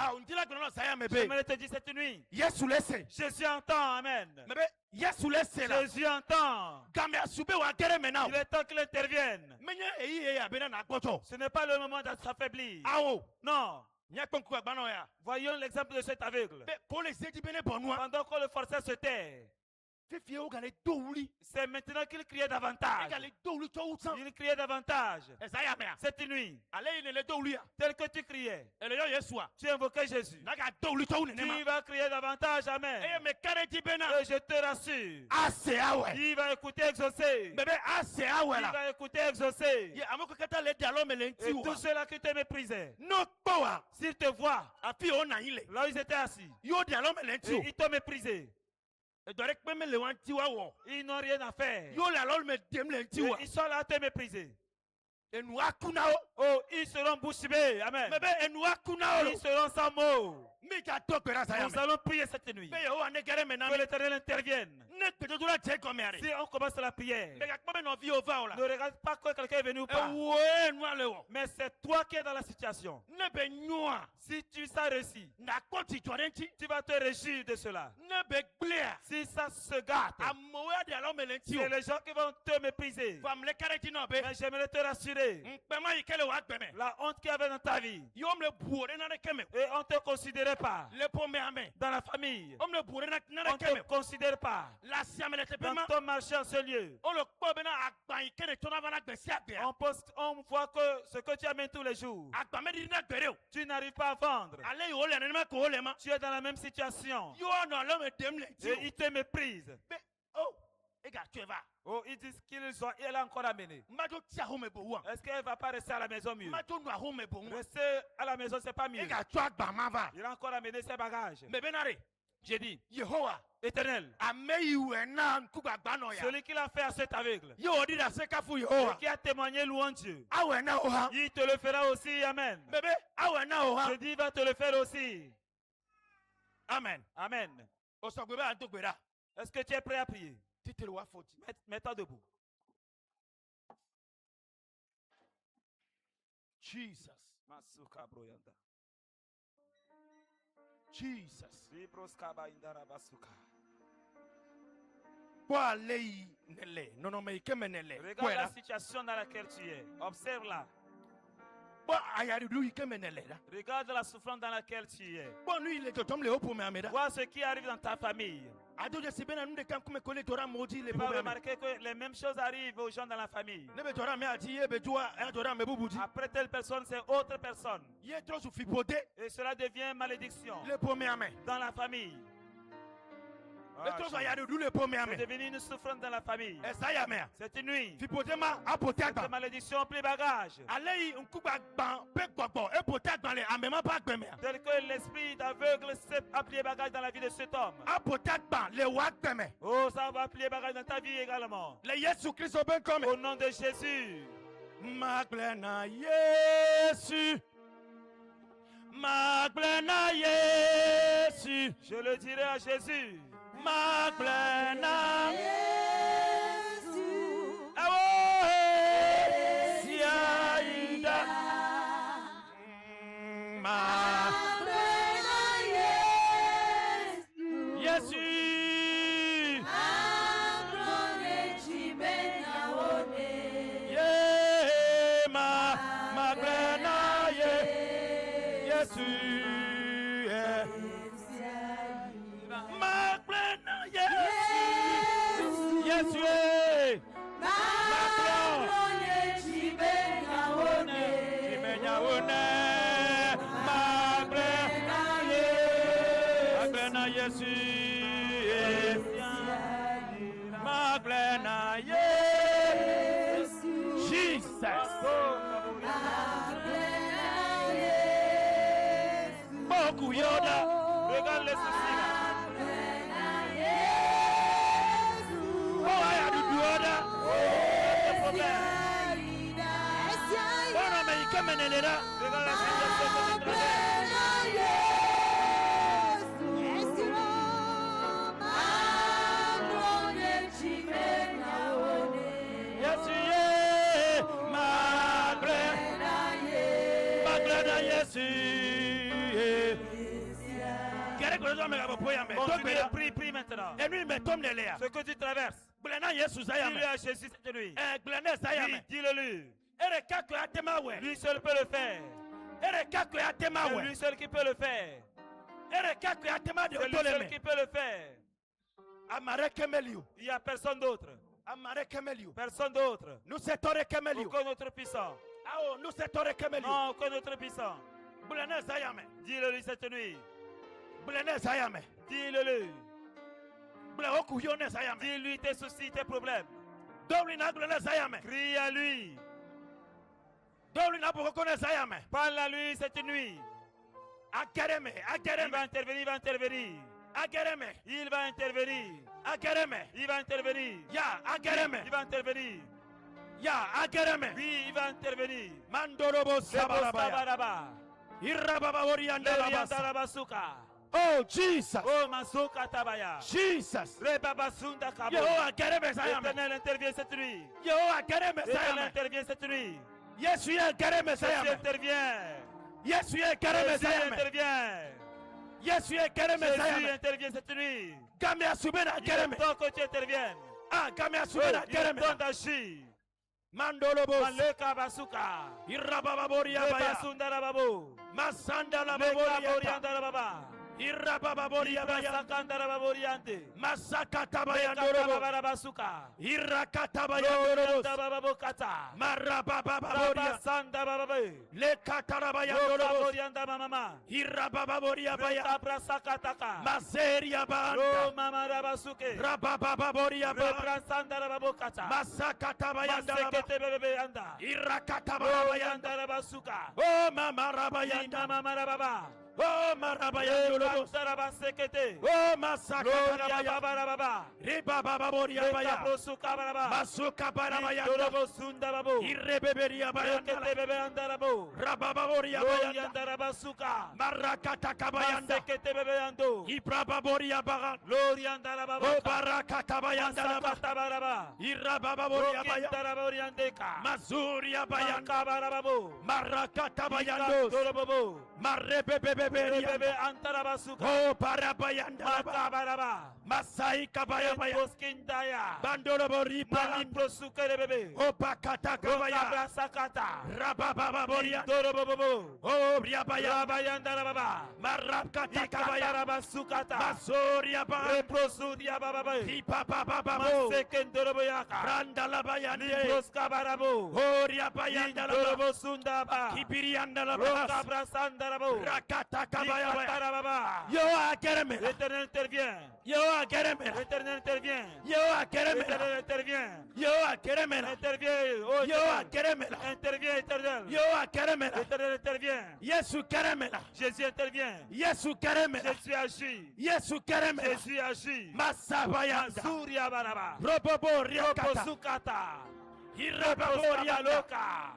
J'aimerais te dire cette nuit. Jésus entend, amen. Jésus entend. Il est temps qu'il intervienne. Ce n'est pas le moment de s'affaiblir. Non. Voyons l'exemple de cet aveugle. Pendant que le forçait se taire, c'est maintenant qu'il criait davantage. Il criait davantage. Cette nuit, tel que tu criais, tu invoquais Jésus. Tu vas crier davantage, amen. Et je te rassure, il va écouter exaucer. Il va écouter exaucer. Et tous ceux-là qui te méprisaient, s'ils te voient, là où ils étaient assis, et ils t'ont méprisé. Ils n'ont rien à faire. Et ils sont là à te mépriser. Oh, ils seront bouche bée. Amen. Ils seront sans mots. Nous allons prier cette nuit. Que l'Éternel intervienne. Si on commence la prière, ne regarde pas que quelqu'un est venu ou pas. Mais c'est toi qui es dans la situation. Si tu ça réussit, tu vas te réjouir de cela. Si ça se gâte, c'est les gens qui vont te mépriser. Mais j'aimerais te rassurer. La honte qu'il y avait dans ta vie, et on ne te considérait pas. Dans la famille, on ne te considère pas. Dans ton marché en ce lieu, on voit que ce que tu amènes tous les jours, tu n'arrives pas à vendre. Tu es dans la même situation. Et ils te méprisent. Oh, ils disent qu'elle a encore amené. Est-ce qu'elle ne va pas rester à la maison mieux? Rester à la maison, c'est pas mieux. Il a encore amené ses bagages. J'ai dit, Éternel, celui qui l'a fait à cet aveugle, et qui a témoigné louant Dieu, il te le fera aussi. Amen. Je dis, il va te le faire aussi. Amen. Amen. Est-ce que tu es prêt à prier? Mets-toi debout. Jesus. Jesus. Regarde la situation dans laquelle tu es. Observe-la. Regarde la souffrance dans laquelle tu es. Vois ce qui arrive dans ta famille. Tu vas remarquer que les mêmes choses arrivent aux gens dans la famille. Après telle personne, c'est autre personne. Et cela devient malédiction dans la famille. C'est devenu une souffrance dans la famille. Cette nuit, cette malédiction pris bagage. Tel que l'esprit d'aveugle a plié bagage dans la vie de cet homme. Oh, ça va plier bagage dans ta vie également. Au nom de Jésus. Maglena Yesu. Je le dirai à Jésus. Maglena Yesu. Siaida. Maglena Yesu. Yesu. Maglone chibena one. Maglena Yesu. Yesu. Maglone chibena one. Chibena one. Maglena Yesu. Maglena Jesus. Boku Yoda. Regarde les soucis. Oh, I had to do that. Oh, no, mais il come in là. Regarde les situations. Prie maintenant. Ce que tu traverses, dis-le à Jésus cette nuit. Oui, dis-le lui. Lui seul peut le faire. C'est lui seul qui peut le faire. C'est lui seul qui peut le faire. Il n'y a personne d'autre. Personne d'autre. Aucun autre puissant. Non, aucun autre puissant. Dis-le lui cette nuit. Dis-le lui. Dis-lui tes soucis, tes problèmes. Crie à lui. Parle à lui cette nuit. Il va intervenir, il va intervenir. Il va intervenir. Il va intervenir. Il va intervenir. Oui, il va intervenir. Mandorobo Sabaraba. Oh Jesus. Oh Masuka Tabaya. Jesus. Rebabasunda Kabo. L'Éternel intervient cette nuit. L'Éternel intervient cette nuit. Jésus intervient. Jésus intervient. Jésus intervient cette nuit. Il est temps que tu interviennes. Il est temps d'agir. Mandolobo Maleka Basuka. Irabababoria Baya Rebasunda Rababo. Masanda la Leka Baboria Borianda Rababa. Irabababoria Baya Sakanda Rababoriande. Masakata Leka Bayandorobo Basuka. Irakata Bayandorobo Bababokata. Marabababoria Sanda Bababe. Lekatarabayandorobo Borianda Mama. Irabababoria Baya Sakataka. Maseria Banda Mama Rabasuke. Rabababoria Baya Sanda Rababokata. Masakata Bayandorobo Masekete Bebe Anda. Irakata Bayanda Bayanda Rabasuka. Oh Mama Rabayanda Mama Rababa. Oh Marabayandorobo Sekete. Oh Masakata Baya Baba. Ribababoria Baya Brosuka Baraba. Masuka Barabaya Dorobo Sunda Babo. Irrebeberia Bayanda Sekete Bebe Andarabo. Rabababoria Bayanda Yanda Rabasuka. Marakata Kabayanda Sekete Bebe Ando. Ibrababoria Baga Lorianda Rababa. Oh Barakata Bayanda Sakata Baraba. Irabababoria Baya Taraboriandeka. Mazuria Bayanda Barababo. Marakata Bayando Dorobo. Marrebebeberia Bebe Antarabasuka. Oh Barabayanda Baraba. Masai Kabaya Boskindaya. Bandorobori Mali Prosuka Bebe. Oh Bakata Kabaya Sakata. Rabababoria Dorobo. Oh Briabaya Rabayanda Rababa. Marakata Kabaya Barabasukata. Masoria Ba Reprosudia Baba. Ipapapapabo Sekendoroboyaka. Randala Bayande Proska Barabo. Oh Riabayanda Dorobo Sundaba. Kibirianda la Roka Brasandarabo. Rakata Kabaya Tarababa. Yo Akereme L'Éternel intervient. Yo Akereme L'Éternel intervient. Yo Akereme L'Éternel intervient. Yo Akereme Intervient. Oh, Yo Akereme intervient, Éternel. Yo Akereme L'Éternel intervient. Yesu Kereme Jésus intervient. Yesu Kereme Jésus agit. Yesu Kereme Jésus agit. Masabayanda Suria Baraba. Robobo Riakata Sukata. Irababoria Loka.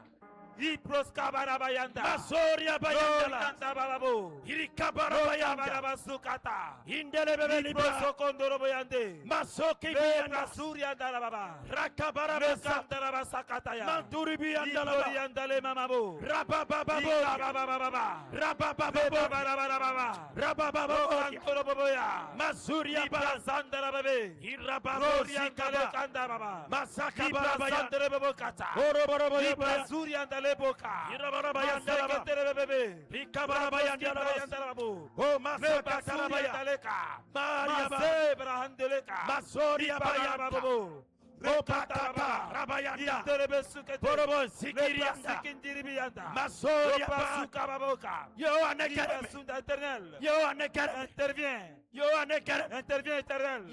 Iproska Barabayanda. Masoria Bayanda Kanta Bababo. Irikabarabayanda Barabasukata. Indelebele Libra Prosokondoroboyande. Masoki Lebra Bianda Suria Darababa. Rakabarabasa Kandarabasakataya. Manturi Bianda Itoriandale Mamabo. Rababababoria Rabababa. Rababababoria Barabarababa. Rababababoria Kantoroboya. Masuria Ibra Sandarababe. Irababoria Gloriandale Kandababa. Masaka Ibra Barabaya Sandarebobokata. Oroboroboya Ibra Suriandale Boka. Irabarabayanda Maseketerebebe. Rikabarabaya Rabayandarabo. Oh Masaka Tarabaya Daleka. Maria Masebra Handeleka. Masoria Bayanda Bababo. Oh Bakata Rabayanda Interebesukete. Borobo Sikirianda Sikindiribianda. Masoria Basuka Baboka. Yo Anekareme Sunda éternel. Yo Anekareme Intervient. Yo Interviens, éternel.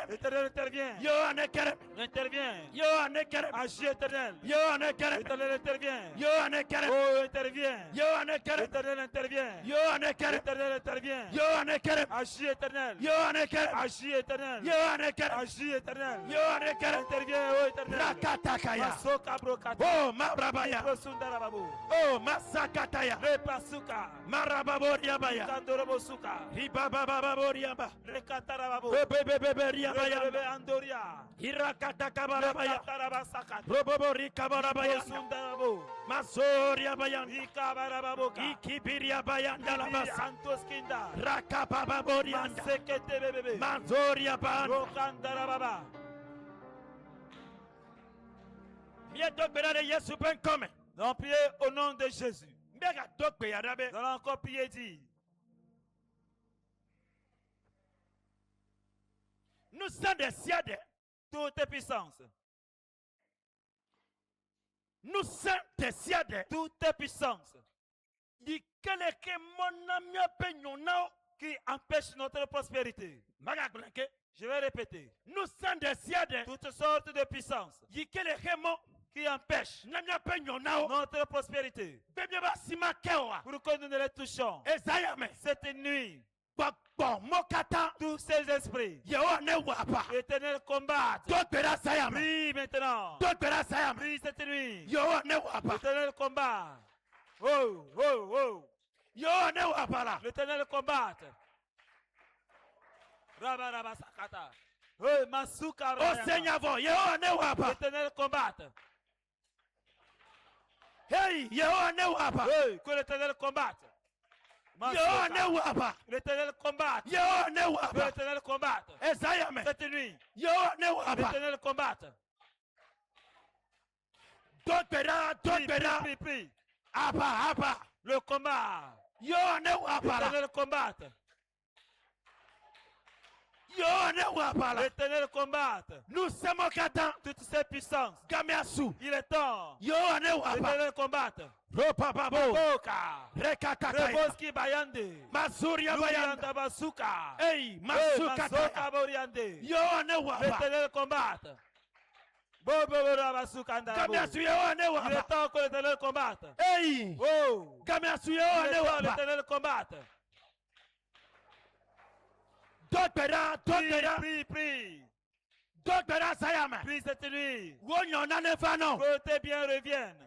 Éternel, intervient. Intervient. Agis, éternel. Éternel, intervient. Oh, intervient. Éternel, intervient. Éternel, intervient. Agis, éternel. Agis, éternel. Agis, éternel. Intervient, oh, éternel. Masoka brokata. Oh, Marabaya. Prosundarababo. Oh, Masakataya. Repasuka. Marababoriabaya. Kandorobosuka. Ribabababoriaba. Rekatarababo. Bebebebeberiabaya. Rebebe andoria. Irakatakabarabaya. Rekatarabasakata. Roboborikabarabaya. Prosundarabo. Masoriabaya. Ikabarababoka. Ikibiriabayanda Ibi labasa. antoskinda. Rakabababorianda. Masekete bebebe. Manzoriabanda. Rokandarababa. Miedokberare Yesu ben come. Nous allons prier au nom de Jésus. Mbega dokbe yadabe. Nous allons encore prier et dire. Nous sommes des siades. Toute puissance. Nous sommes des siades. Toute puissance. Dikeleke monamia penyonao. Qui empêche notre prospérité. Maga blanke. Je vais répéter. Nous sommes des siades. Toutes sortes de puissances. Dikeleke mo. Qui empêchent Namia penyonao. notre prospérité. Bebia basima kewa. Pour que nous ne les touchions. Ezayame. Cette nuit. Bon, mokata. Tous ces esprits. Yewa ne wapa. Éternel combat. Dokbera sayame. Prie maintenant. Dokbera sayame. Prie cette nuit. Yewa ne wapa. Éternel combat. Oh, oh, oh. Yewa ne wapa la. L'Éternel combat. Rabba, rabba, sakata. Oh, masuka. O Seigneur, Yewa ne wapa. L'Éternel combat. Hey, Yewa ne wapa. Oui, que l'Éternel combatte. Yewa ne wapa. L'Éternel combatte. Yewa ne Que wapa. l'Éternel combatte. Ezayame. Cette nuit, Yewa ne wapa. l'Éternel combatte. Dokbera, Prie, dokbera. prie, prie. Apa. Le combat. Yewa ne wapa la. L'Éternel combatte. Yewa ne wapa la. L'Éternel combatte. Nous sommes katan. Toutes ces puissances. Gamiasu. Il est temps. Yewa ne wapa. L'Éternel combatte. Ropa babo. Boka. Rekakataya. Reboski bayande. Masuria bayanda. Luyanda basuka. Hey, Masoka masukataya. boriande. Yewa ne wapa. L'Éternel combatte. Bobo basuka ndabo. Gamiasu yewa ne Il est wapa. temps que l'Éternel combatte. Hey. Oh. Gamiasu Il yewa est ne temps wapa. l'Éternel combatte. Dokbera, Prie, dokbera. prie, prie. Dokbera sayame. Prie cette nuit. Wonyo na ne fano. Que tes biens reviennent.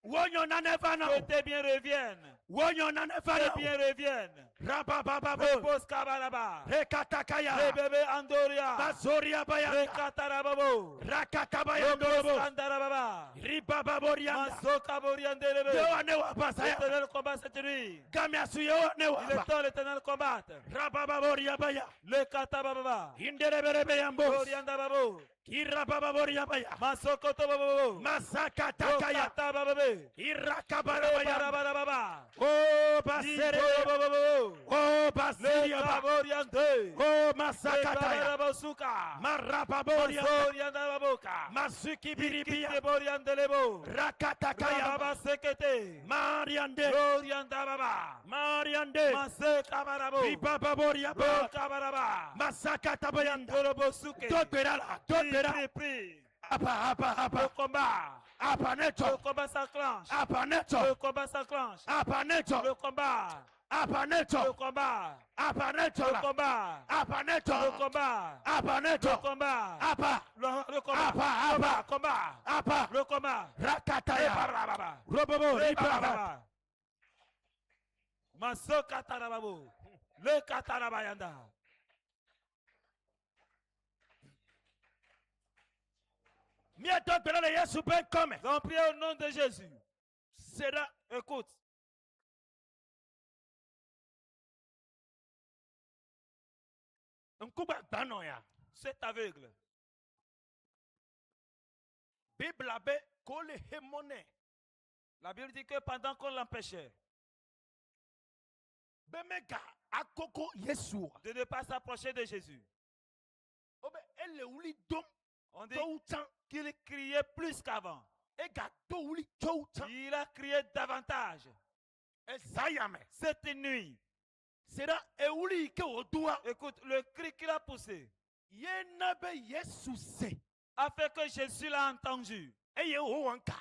Wonyo na ne fano. Que tes biens reviennent. Wonyo na ne Tes fano. biens reviennent. Rabababo. Repose kabaraba. Rekatakaya. Rebebe andoria. Basoria bayanda. Rekatarababo. Rakatabayandorobo. Kandarababa. Ribababorianda. Masoka boriandelebe. Yewa ne wapa saya. L'Éternel combat cette nuit. Gamiasu yewa ne Il est wapa. temps l'Éternel combattre. Rabababoria baya. Le katababa. Indereberebe yambos. Boriandababo. Kirabababoria baya. Masokoto babo. Masakatakaya. Katababe. Irakabarabaya. Barabarababa. Oh basere. Babo. Oh Le baseria ba. kaboriande. Oh masakataya. Barababosuka. Marababoria. Masoriandababoka. Masuki biribia. Ikite boriandelebo. Rakatakaya. Rababa sekete. Mariande. Boriandababa. Mariande. Maseka barabo. Ribababoria ba. Kabaraba. Masakatabayanda. Dorobosuke. Dokberala. Dokbera. Prie, prie. Apa. Le combat. Apa Le neto. combat s'enclenche. Apa Le neto. combat s'enclenche. Apa neto. Le combat. Apa Le neto. combat. Apa neto. Le combat. Apa Le neto. combat. Apa Le neto. combat. Apa. Le combat. Apa. Combat. Apa. Le combat. Rakataya. Rebarababa. Robobo. Ribaba. Rebarababa. Masoka tarababo. Le katarabayanda. Mieto berale Yesu ben come. Nous allons prier au nom de Jésus. Sera. Écoute. Nkuba gbano ya. C'est aveugle. Bible abe kole hemone. La Bible dit que pendant qu'on l'empêchait Bemega akoko Yesu. de ne pas s'approcher de Jésus, Obe ele uli dom. on dit Toutan. qu'il criait plus qu'avant. Ega to uli toutan. Il a crié davantage. Ezayame. Cette nuit, sera euli ke odua. Écoute, le cri qu'il a poussé Yena be Yesu se. a fait que Jésus l'a entendu. Eye o wanka.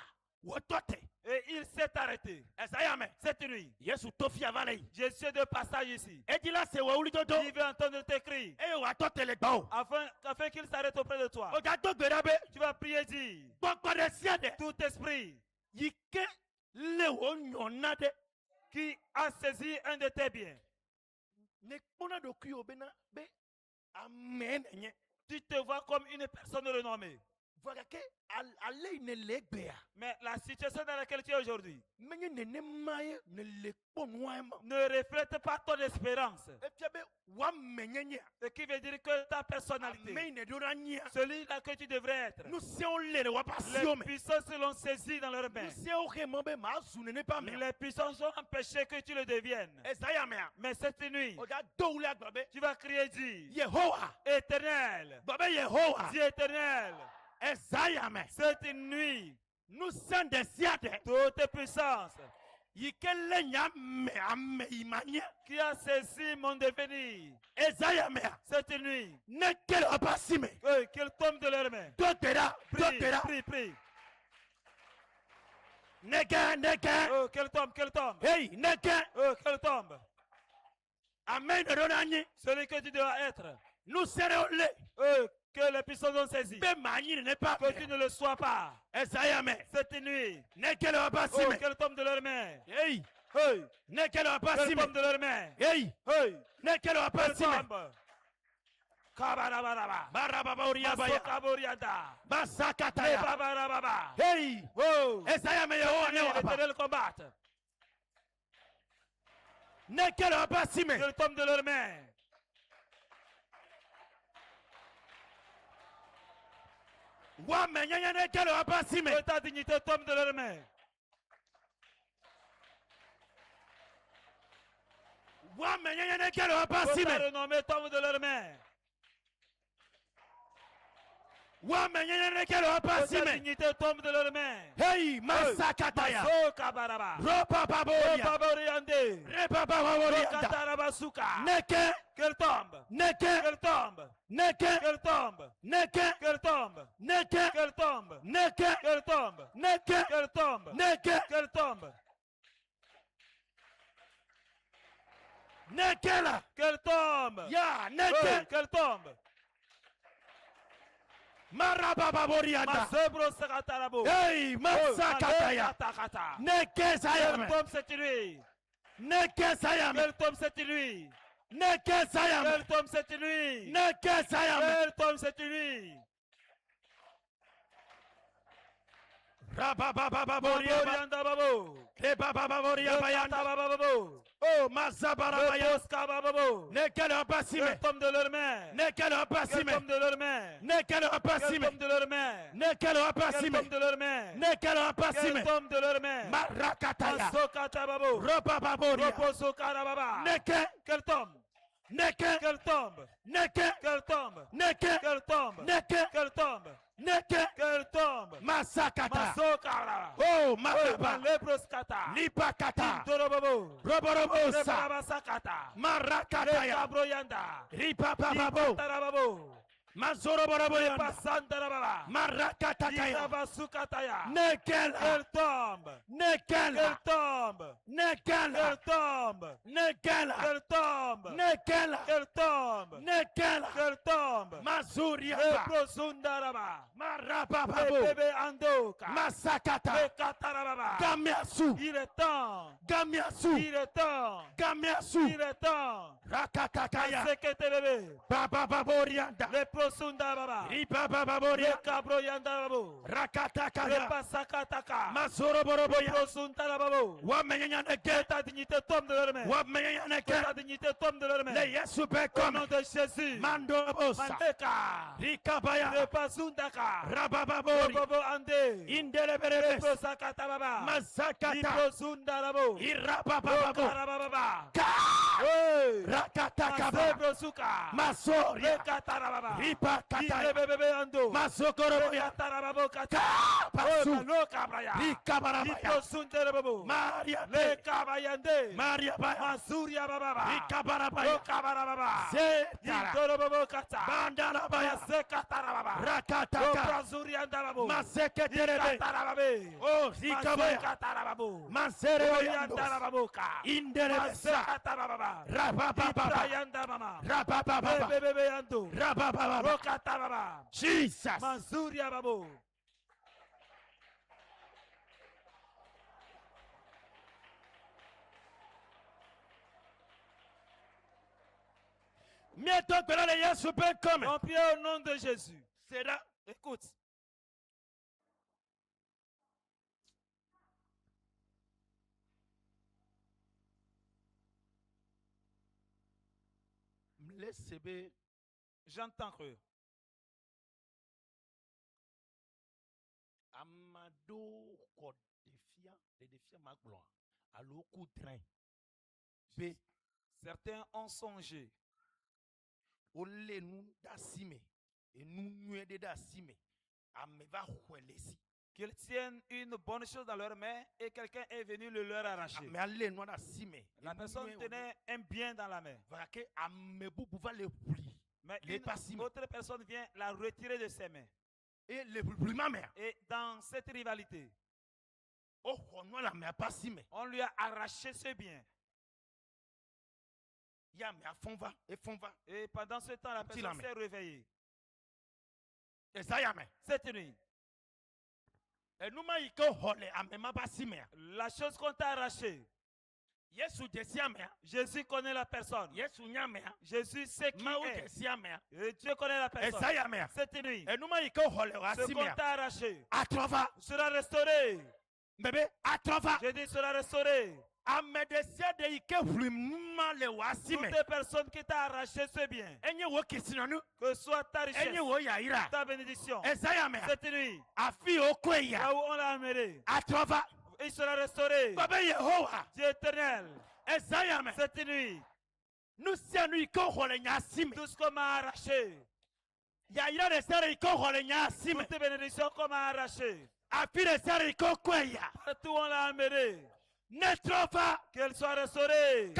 Wotote. Et il s'est arrêté. Esayame. Cette nuit, Yesu tofi avalei. Jésus est de passage ici. Edila se wa uli dodo. Il veut entendre tes cris Eye wa tote le do. afin qu'il s'arrête auprès de toi. Ogato gberabe. Tu vas prier, dire Kokore siade. tout esprit Yike le wo nyonade. qui a saisi un de tes biens. Ne kpona do kuyo bena be. Amen. Tu te vois comme une personne renommée. Voilà que allez ne legbea. Mais la situation dans laquelle tu es aujourd'hui Menye ne maye ne le ponwama. ne reflète pas ton espérance. Et tiabe wa menyenye. Ce qui veut dire que ta personnalité, Amen ne doranya. celui-là que tu devrais être, Nous sommes les wa les passion. puissances l'ont saisi dans leurs mains. Nous sommes vraiment be ma su ne pas me. Les puissances ont empêché que tu le deviennes. Esayame. Mais cette nuit, Oga doule agbabe. tu vas crier, dire Yehowa. Éternel, Babe Yehowa. Dieu éternel, Esayame. cette nuit, Nous sommes des siades. toute puissance Yikele nyame ame imanye. qui a saisi mon devenir, Esayame. cette nuit, Ne quel opasime. qu'il tombe de leurs mains. Dotera. Prie, Dotera. prie, prie. Neke. Oh, qu'elle tombe, qu'elle tombe. Hey, neke. Oh, qu'elle tombe. Amen ne doranya. Celui que tu dois être. Nous serons les. Oh, que les puissances ont saisi. Be mani ne pas. Que tu ne le sois pas. Esayame. Cette nuit, Ne quel oh, opasime. qu'elle tombe de leurs mains. Hey. Hey, Ne quel qu'elle opasime. tombe de leurs mains. Hey. Hey, Ne quel qu'elle opasime. tombe. Kabarabaraba. Barababa oriabaya. Masokaboriada. Basakataya. Lebabarababa. Hey. Oh, Esayame Yehowa ne wapa. l'Éternel combatte. Ne quel opasime. Qu'elle tombe de leurs mains. Wa menyenye ne quel opasime. Que ta dignité tombe de leurs mains. Wa menyenye ne quel Que ta opasime. renommée tombe de leurs mains. Wa menyenye ne quel Que ta opasime. dignité tombe de leurs mains. Hey, masakataya. Masokabaraba. Ropa baboria. Baboriande. Reba baborianda. Katarabasuka. Neke. Qu'elle tombe. Neke. Qu'elle tombe. Neke. Qu'elle tombe. Neke. Qu'elle tombe. Neke. Qu'elle tombe. Neke. Qu'elle tombe. Neke. Qu'elle tombe. Neke. Qu'elle tombe. Neke la. Qu'elle tombe. Ya, Oui, neke. qu'elle tombe. Maraba baborianda. Masebro sakatarabo. Hey, masakataya. Katakata. Neke Qu'elle sayame. tombe cette nuit. Neke sayame. Qu'elle tombe cette nuit. Neke sayame. Qu'elle tombe cette nuit. Neke sayame. Qu'elle tombe cette nuit. Rababababoria. Baborianda babo. Rebabababoria bayanda. Katabababo. Oh, mazabarabaya. Boska bababo. Neke le opasime. Qu'elle tombe de leurs mains. Neke le Qu'elle opasime. tombe de leurs mains. Neke le Qu'elle opasime. tombe de leurs mains. Neke le Qu'elle opasime. tombe de leurs mains. Neke le opasime. Qu'elle tombe de leurs mains. Marakataya. Masokatababo. Robababoria. Roposokarababa. Neke. Qu'elle tombe. Neke. Qu'elle tombe. Neke. Qu'elle tombe. Neke. Qu'elle tombe. Neke. Qu'elle tombe. Neke. Qu'elle tombe. Masakata. Masokara. Oh, maraba. Leproskata. Lipakata. Dorobabo. Roborobosa. Lebarabasakata. Marakataya. Lekabroyanda. Ripapapabo. Tarababo. Mazoroboroboyanda. Pasandarababa. Marakataya. Tarabasukataya. Nekela. Qu'elle tombe. Nekela. Qu'elle tombe. Nekela. Qu'elle tombe. Nekela. Qu'elle tombe. Nekela. Qu'elle tombe. Nekela. Qu'elle tombe. Mazuriaba. Leprosundaraba. Marabababo. Bébé Andoka. Masakata. Katarababa. Gamiasu. Il est temps. Gamiasu. Il est temps. Gamiasu. Il est temps. Rakatakaya. Sekete bébé. Babababorianda. Leprosundaraba. Ribabababoria. Lekabroyandabo. Rakatakaya. Lepasakataka. Mazoroboroboya. Leprosundarababo. Wamenyaneke. Que ta dignité tombe de leurs mains. Wamenyaneke. Que ta dignité tombe de leurs mains. Le Yesu Au bekom. nom de Jésus. Mando bosa. Mandeka. Rikabaya. Rikabaya. Repasundaka. Rabababori. Bobo ande. Indeleberebes. Reposakata baba. Masakata. Iposundarabo. Irabababo. Karababa. Hey. Rakatakaba. Masebrosuka. Masoria. Rekatarababa. Ripakataya. Irebebebe ando. Masokoroboya. Rekatarababo kata. Kapasu. No kabraya. Rikabarabaya. Iposundarabo. Maria. Le kabayande. Maria Baya. Masuria baba. Rikabarabaya. Kabarababa. Zetara. Indorobo kata. Bandarabaya. Masekatarababa. Rakataka. Brazuriandababo. Maseketerebe. Ikatarababe. Oh, Rikabaya. Masekatarababo. Manserebeyandos. Oyandarababoka. Inderebesa. Masekatarababa. Rabababa. Ibrayandabama. Rabababa. Bebebeyando. Rabababa. Rokatababa. Jesus. Mazuriababo. Mieux que les Yesu peut comme. On prie au nom de Jésus. C'est là. Écoute. J'entends que Amado Kodefia, les défiants Magloin, à l'eau train. B. Certains ont songé. Olé nous d'assime et nous nué de d'assime. Ameva huelesi. Qu'ils tiennent une bonne chose dans leurs mains et quelqu'un est venu le leur arracher. Mais allez nous d'assime. La personne tenait un bien dans la main. Voilà que amebu pouvoir le pli. Mais une autre personne vient la retirer de ses mains. Et le plus ma mère. Et dans cette rivalité, oh, on la met pas si mais. On lui a arraché ce bien. Ya mais à fond va et fond va. Et pendant ce temps, la personne s'est réveillée. Et ça y a mais. Cette nuit. Et nous m'a iko hole amema pas si mais. La chose qu'on t'a arrachée. Jésus connaît la personne. Jésus sait qui est. Et Dieu connaît la personne. Cette nuit, ce qu'on t'a arraché sera restauré. Je dis sera restauré. Toutes les personnes qui t'ont arraché ce bien, que soit ta richesse, ta bénédiction, cette nuit, là où on l'a amené, il sera restauré. Dieu éternel, cette nuit, tout ce qu'on m'a arraché, toutes les bénédictions qu'on m'a arrachées, partout on l'a amené, qu'elle soit restaurée.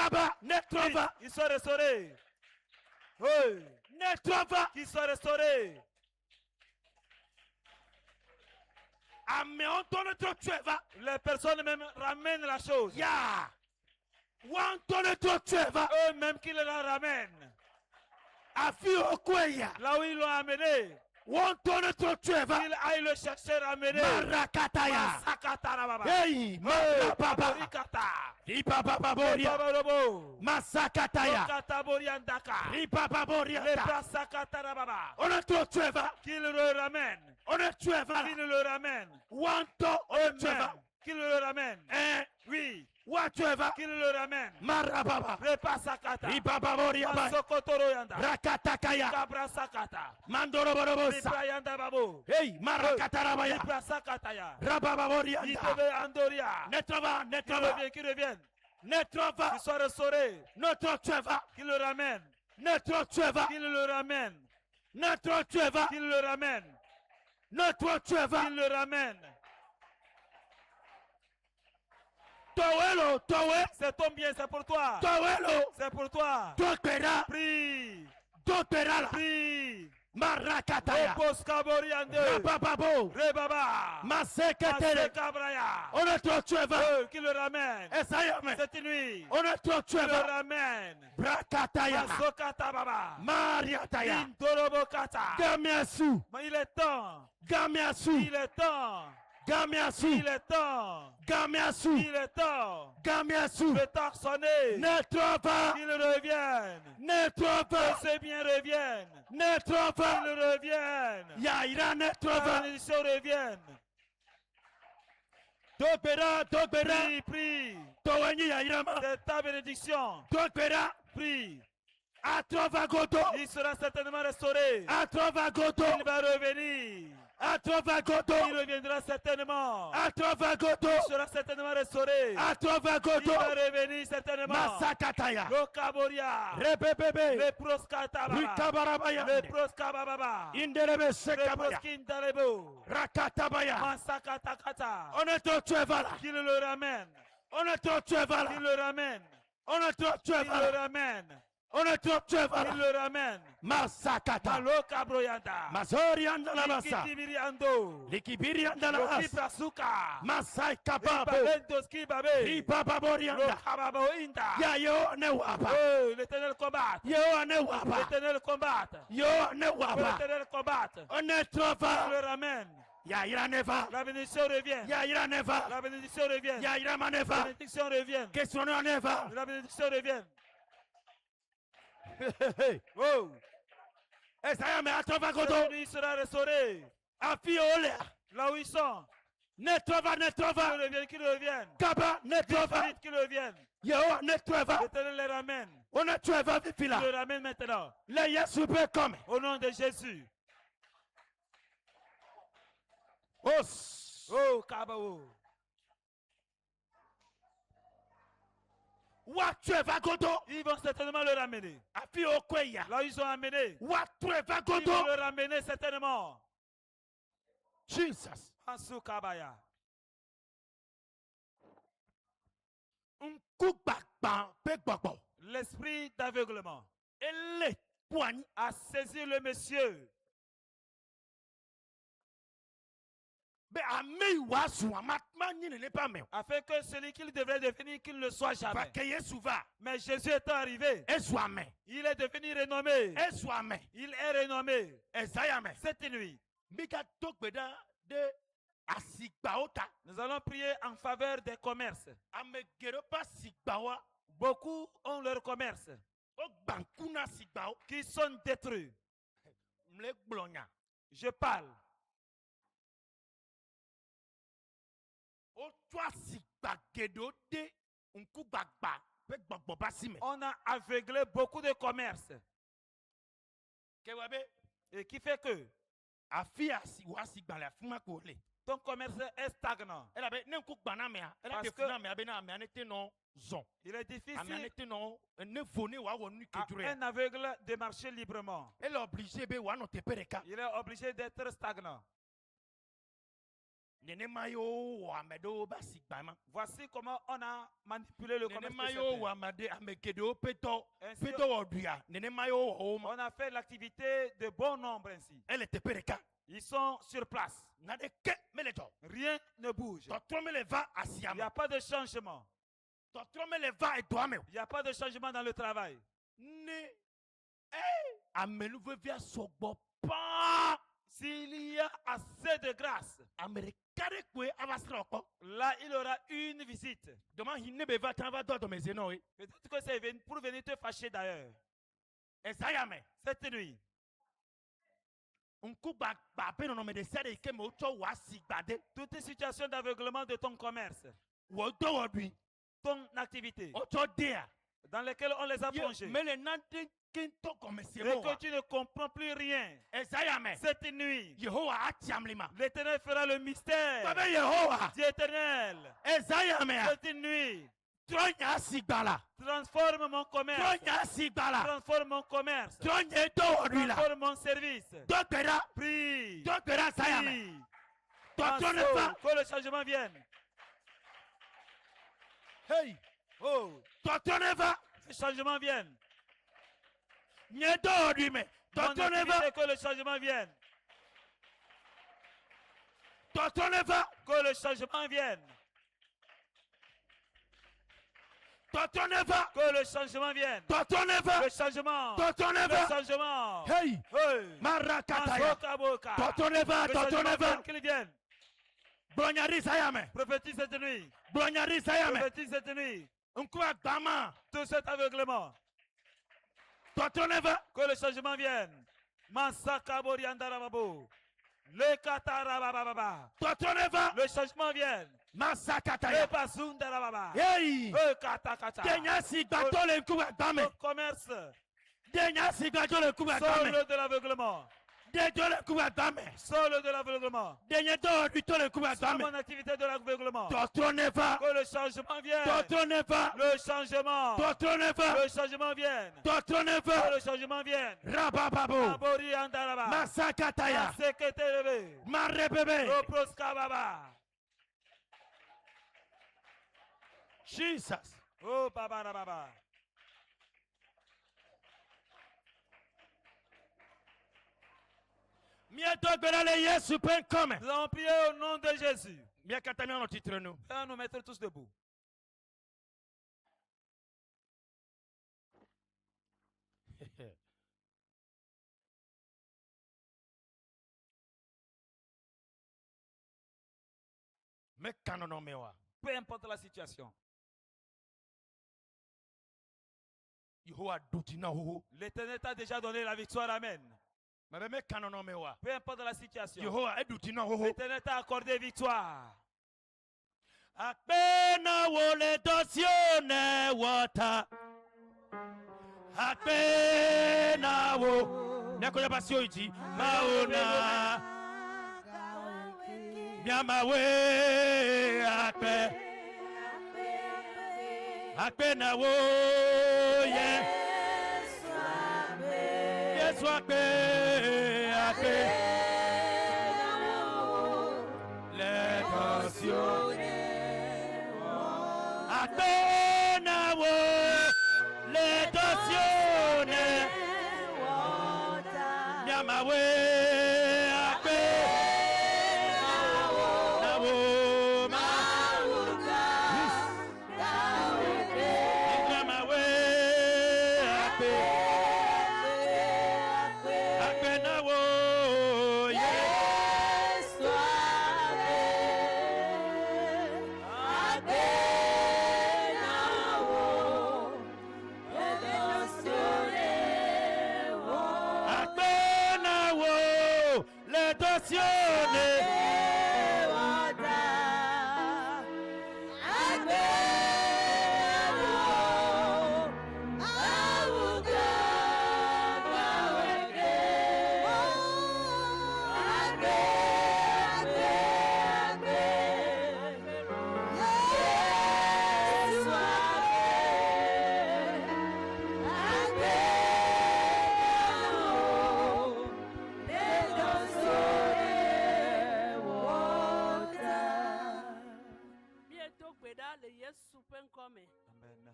Qu'il soit restauré. Oui. Qu'il soit restauré. Les personnes même ramènent la chose. Eux-mêmes qui la ramènent. Là où ils l'ont amené. Il aille le chercher, ramener. Hey, qu'il le ramène. Qu'il le ramène. Qu'il le ramène. Oui. Qu'il le ramène. Repasakata. Masokotoro yanda. Rakatakaya. Kabrasakata. Mandoroborobosa. Yanda babo. Hey, Marakatarabaya. Brasakataya. Rabababoria. Itebe Andoria. Netrova, netrova. Qui revienne. Netrova. Qu'il soit restauré. Notre tueva. Qu'il le ramène. Notre tueva. Qu'il le ramène. Notre tueva. Qu'il le ramène. Notre tueva. Qu'il le ramène. Towelo, Towe. C'est ton bien, c'est pour toi. Towelo. C'est pour toi. Topera. Prie. Topera. Prie. Marakataya. Reposkaboriande. Rabababo. Rebaba. Maseketele. Masekabraya. On est trop tueva. Qui le ramène. Esayame. Cette nuit. On est trop Qui le tueva. ramène. Brakataya. Masokata baba. Mariataya. Indorobokata. Gamiasu. Mais il est temps. Gamiasu. Il est temps. Gamiasu. Il est temps. Gamiasu. Il est temps. Gamiasu. Le temps sonné. Netrova. Qu'il revienne. Netrova. Que ces biens reviennent. Netrova. Qu'ils reviennent. Yaira La netrova. bénédiction revienne. Topera. Topera. Prie, prie. Towanyi yairama. C'est ta bénédiction. Topera. Prie. Il sera certainement restauré. Il va revenir. Il reviendra certainement. Il sera certainement restauré. Il va revenir certainement. Le Kaboria. Le Proskataba. Le Proskababa. Le Proskindarebo. Masakatakata. Qu'il le ramène. Qu'il le ramène. Il le ramène. Il le ramène. Masakata. Maloka broyanda. Mazorianda la masa. Likibiri ando. Likibirianda la masa. Lokiprasuka. Masai kababo. Libabendoski babe. Ripapaborianda. Lokababo inda. Ya yo ne wapa. Oh, l'Éternel combat. Yo ne wapa. L'Éternel combat. Yo ne wapa. L'Éternel combat. On ne Il trova. le ramène. Ya ira neva. La bénédiction revient. Ya ira neva. La bénédiction revient. Ya ira La maneva. bénédiction revient. Question on neva. La bénédiction revient. Oh. Esaya me atrova godo. Il sera restauré. Afi ole. Là où ils sont. Ne trova ne trova. Qu'ils reviennent. Kaba ne trova. Vite qu'ils reviennent. Yo ne trova. L'Éternel les ramène. On ne trova Il vifila. le ramène maintenant. Le Yesu be come. Au nom de Jésus. Os. Oh, Kabao. What treva godo. Ils vont certainement le ramener. Afi okweya. Là où ils sont amenés. What treva Ils vont godo. le ramener certainement. Jesus. Ansu Kabaya. Nkubakba pe gbogbo. L'esprit d'aveuglement Ele poigne. a saisi le monsieur. Be ame wasu amatma nyine ne pa me. Afin que celui qu'il devrait devenir, qu'il ne le soit Va jamais. ke Yesu va. Mais Jésus étant arrivé, Esu ame. il est devenu renommé. Esu ame. Il est renommé. Esaya me. Cette nuit, Mika togbeda de asigbaota. nous allons prier en faveur des commerces. Ame geropa sigbawa. Beaucoup ont leur commerce O bankuna sigbao. qui sont détruits. Mle gblonya. Je parle. O twa sigba gedo de nkubagba pe gbogbo basime. On a aveuglé beaucoup de commerces. Kewabe Et qui fait que afi asi wa sigba la fuma ko le. ton commerce est stagnant. Elle avait ne nkugba na me a. Elle a Parce te que- funa me abe na me anete no zon. Il est Ame difficile anete no ne fone wa wonu à kedure. un aveugle de marcher librement. Elle est obligée be wa no te pereka. Il est obligé d'être stagnant. Nene mayo wa amedo ba sigba ma. Voici comment on a manipulé le Nene commerce. de mayo certains. wa amade amekedo peto. Ainsi, Peto oduya. Nene mayo wa o ma. on a fait l'activité de bon nombre ainsi. Elle te pereka. Ils sont sur place. Na de ke melejo. Rien ne bouge. Totro me le va Il n'y asiama. a pas de changement. Totro me le va edoame. Il n'y a pas de changement dans le travail. Ne amelu vevia sogbo pa. S'il y a assez de grâce, Amerikare kwe avasra okpo. là, il aura une visite. Demain il ne be va tan va do to mezeno e. Peut-être que c'est pour venir te fâcher d'ailleurs. Esaya me. Cette nuit, Nkuba ba pe no me de sere ke mo cho wa sigbade. toute situation d'aveuglement de ton commerce, Wo do wodui. ton activité, O cho dia. dans lesquelles on les a plongés, Me le nante kento komese et mo. que tu ne comprends plus rien. Esaya me. Cette nuit, Yehowa atiamlima. l'Éternel fera le mystère. Babe Yehowa. Dieu éternel, Esaya me. cette nuit, Tronya sigbala. transforme mon commerce. Tronya sigbala. Transforme mon commerce. Tronya do wodui la. Transforme mon service. Dokera. Prie. Dokera saya me. Prie. Totro ne Manso, va. que le changement vienne. Hey. Oh, Totro ne va. que le changement vienne. Nye do wodui me. Mon Totro ne va. activité, que le changement vienne. Totro ne va. Que le changement vienne. Totro ne va. Que le changement vienne. Totro ne va. Le changement. Totro ne Le va. changement. Hey. Hey. Marakataya. Masoka boka. Totro ne va. Le Totro changement ne va. vienne, qu'il vienne. Blonyari saya me. Prophétise cette nuit. Blonyari saya me. Prophétise cette nuit. Nkwa gbama. Tout cet aveuglement. Totro ne va. Que le changement vienne. Mansaka boriandarababo. Le katarabababa. Totro ne va. Le changement vienne. Le Masakataya. basundarababa. Hey. Le katakata. Kenya si batole nkwa gbame. Le commerce Sors-le de l'aveuglement. Sors-le de l'aveuglement. Sur mon activité de l'aveuglement. Que le changement vienne. Le changement. Le changement vienne. Que le changement vienne. Abori andaraba. Masakataya. Maseketelebe. Marebebe. Oproskababa. Jesus. Oh, baba baba. Nous allons prier au nom de Jésus. Et nous mettre tous debout. Peu importe la situation. L'Éternel t'a déjà donné la victoire. Amen. Peu importe la situation. L'Éternel t'a accordé victoire. Akpena wole dosione wata. Akpena wo. Nekoya basio iti. Maona. Miamawe akpe. Akpena wo ye. Yesu akpe. Akpe. Le dosione. Appena le dozione Yamawe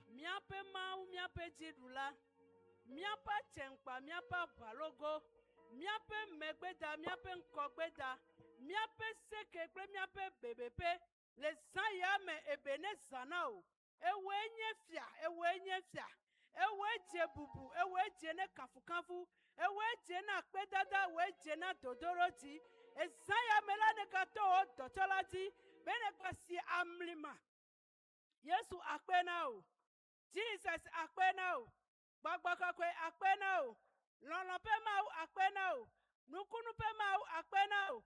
Miape mau miape jidula miapa chenkpa miapa balogo miape megbeda miape nkogbeda miape sekekpe miape bebepe le zayame ebene zanao ewe nyefia ewe jebubu ewe jene kafukafu ewe jena kpedada ewe jena dodoroti ezayame la nekato dotolati bene kwasi amlima Yesu akpenao Jesus akpenao gbagbakakwe akpenao lolope mau akpenao nukunu pe mau akpenao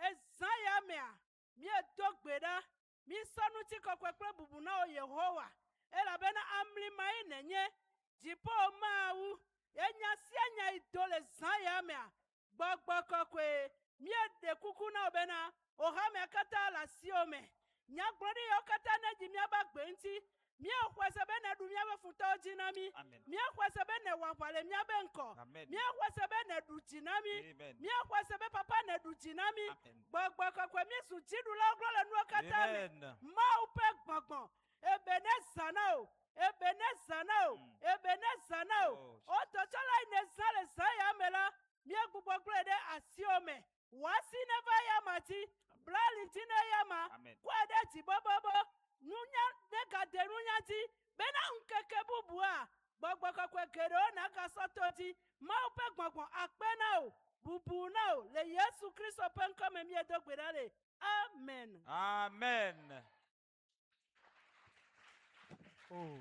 ezayamea mi edogbeda mi sonuti kokwekwe bubunao Yehowa elabena amlima inenye jipo mau enya idole zayamea gbagbakakwe mi edekukuna obena ohame kata la siome nyagbodi yokata neji miaba gbenti mia kwese bene du miaba futo jinami mia kwese bene wapale miaba nko mia kwese bene du jinami mia kwese be papa ne du jinami gbogbo kokwe mi su jidu la glole nu kata me ma upe gbogbo ebene sanao o to chola ine sale saya mela mia gbogbo glede asiome wasi neva yamati Blali tina yama kwade ti bobobo nunya nega derunyati bena nkeke bubua gbogbo kokwe kero na kasototi ma upe gbogbo akpenao bubunao le Yesu Kristo penko me mi edogberale amen amen. Oh,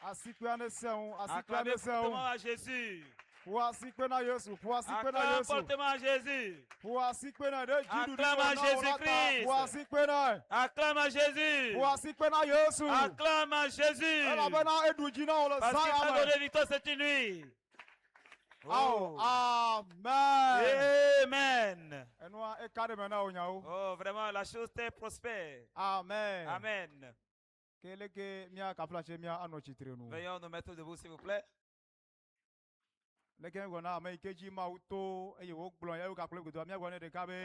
asikwe são à Jésus. Acclame à Jésus. Acclame à Jésus-Christ. Acclame à Jésus. Acclame à Jésus. Parce qu'il t'a donné victoire cette nuit. Oh, amen. Amen. Oh, vraiment, la chose est prospère. amen. Amen. Veuillons Veuillons nous mettre debout, s'il vous plaît.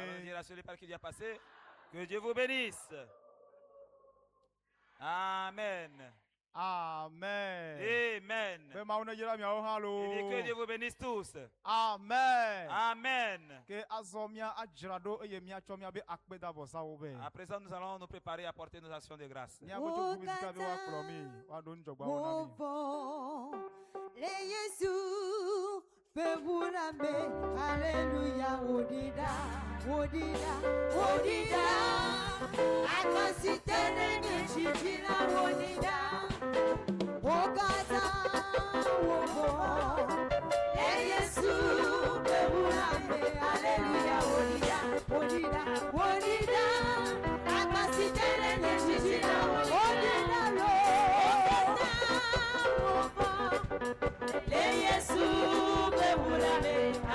Allons dire à celui par qui il a passé. Que Dieu vous bénisse. Amen. Amen. Amen. Et que Dieu vous bénisse tous. Amen. Amen. À À présent, nous allons nous préparer à porter nos actions de grâce. Alléluia, odida, odida, odida. Akasitene nechitira odida. Ogata, ogo. Yesu, beburambe. Alléluia, odida, odida, odida. Akasitene nechitira odida, lo. Ogata, ogo. Yesu.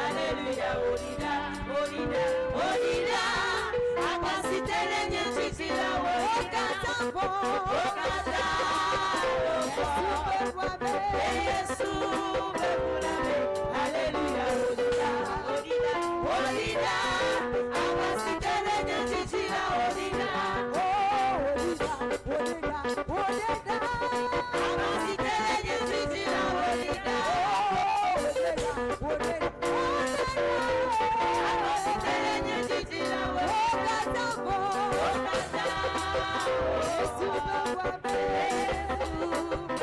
Alléluia, odida, odida, odida. Akasitele nyechitira odida. Okata, Yesu bebulabe. Alléluia, odida, odida, odida. Akasitele nyechitira odida. Odida, odida, odida. Akasitele nyechitira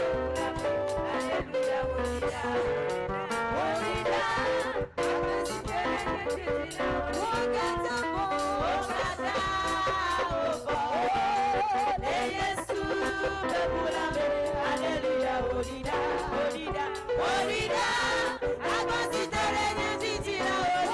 odida.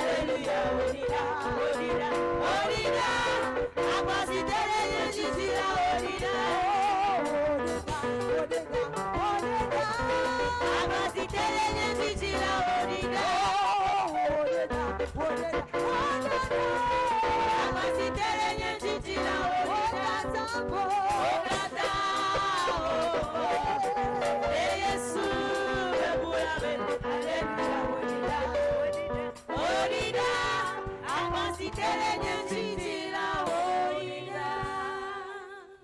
Alléluia,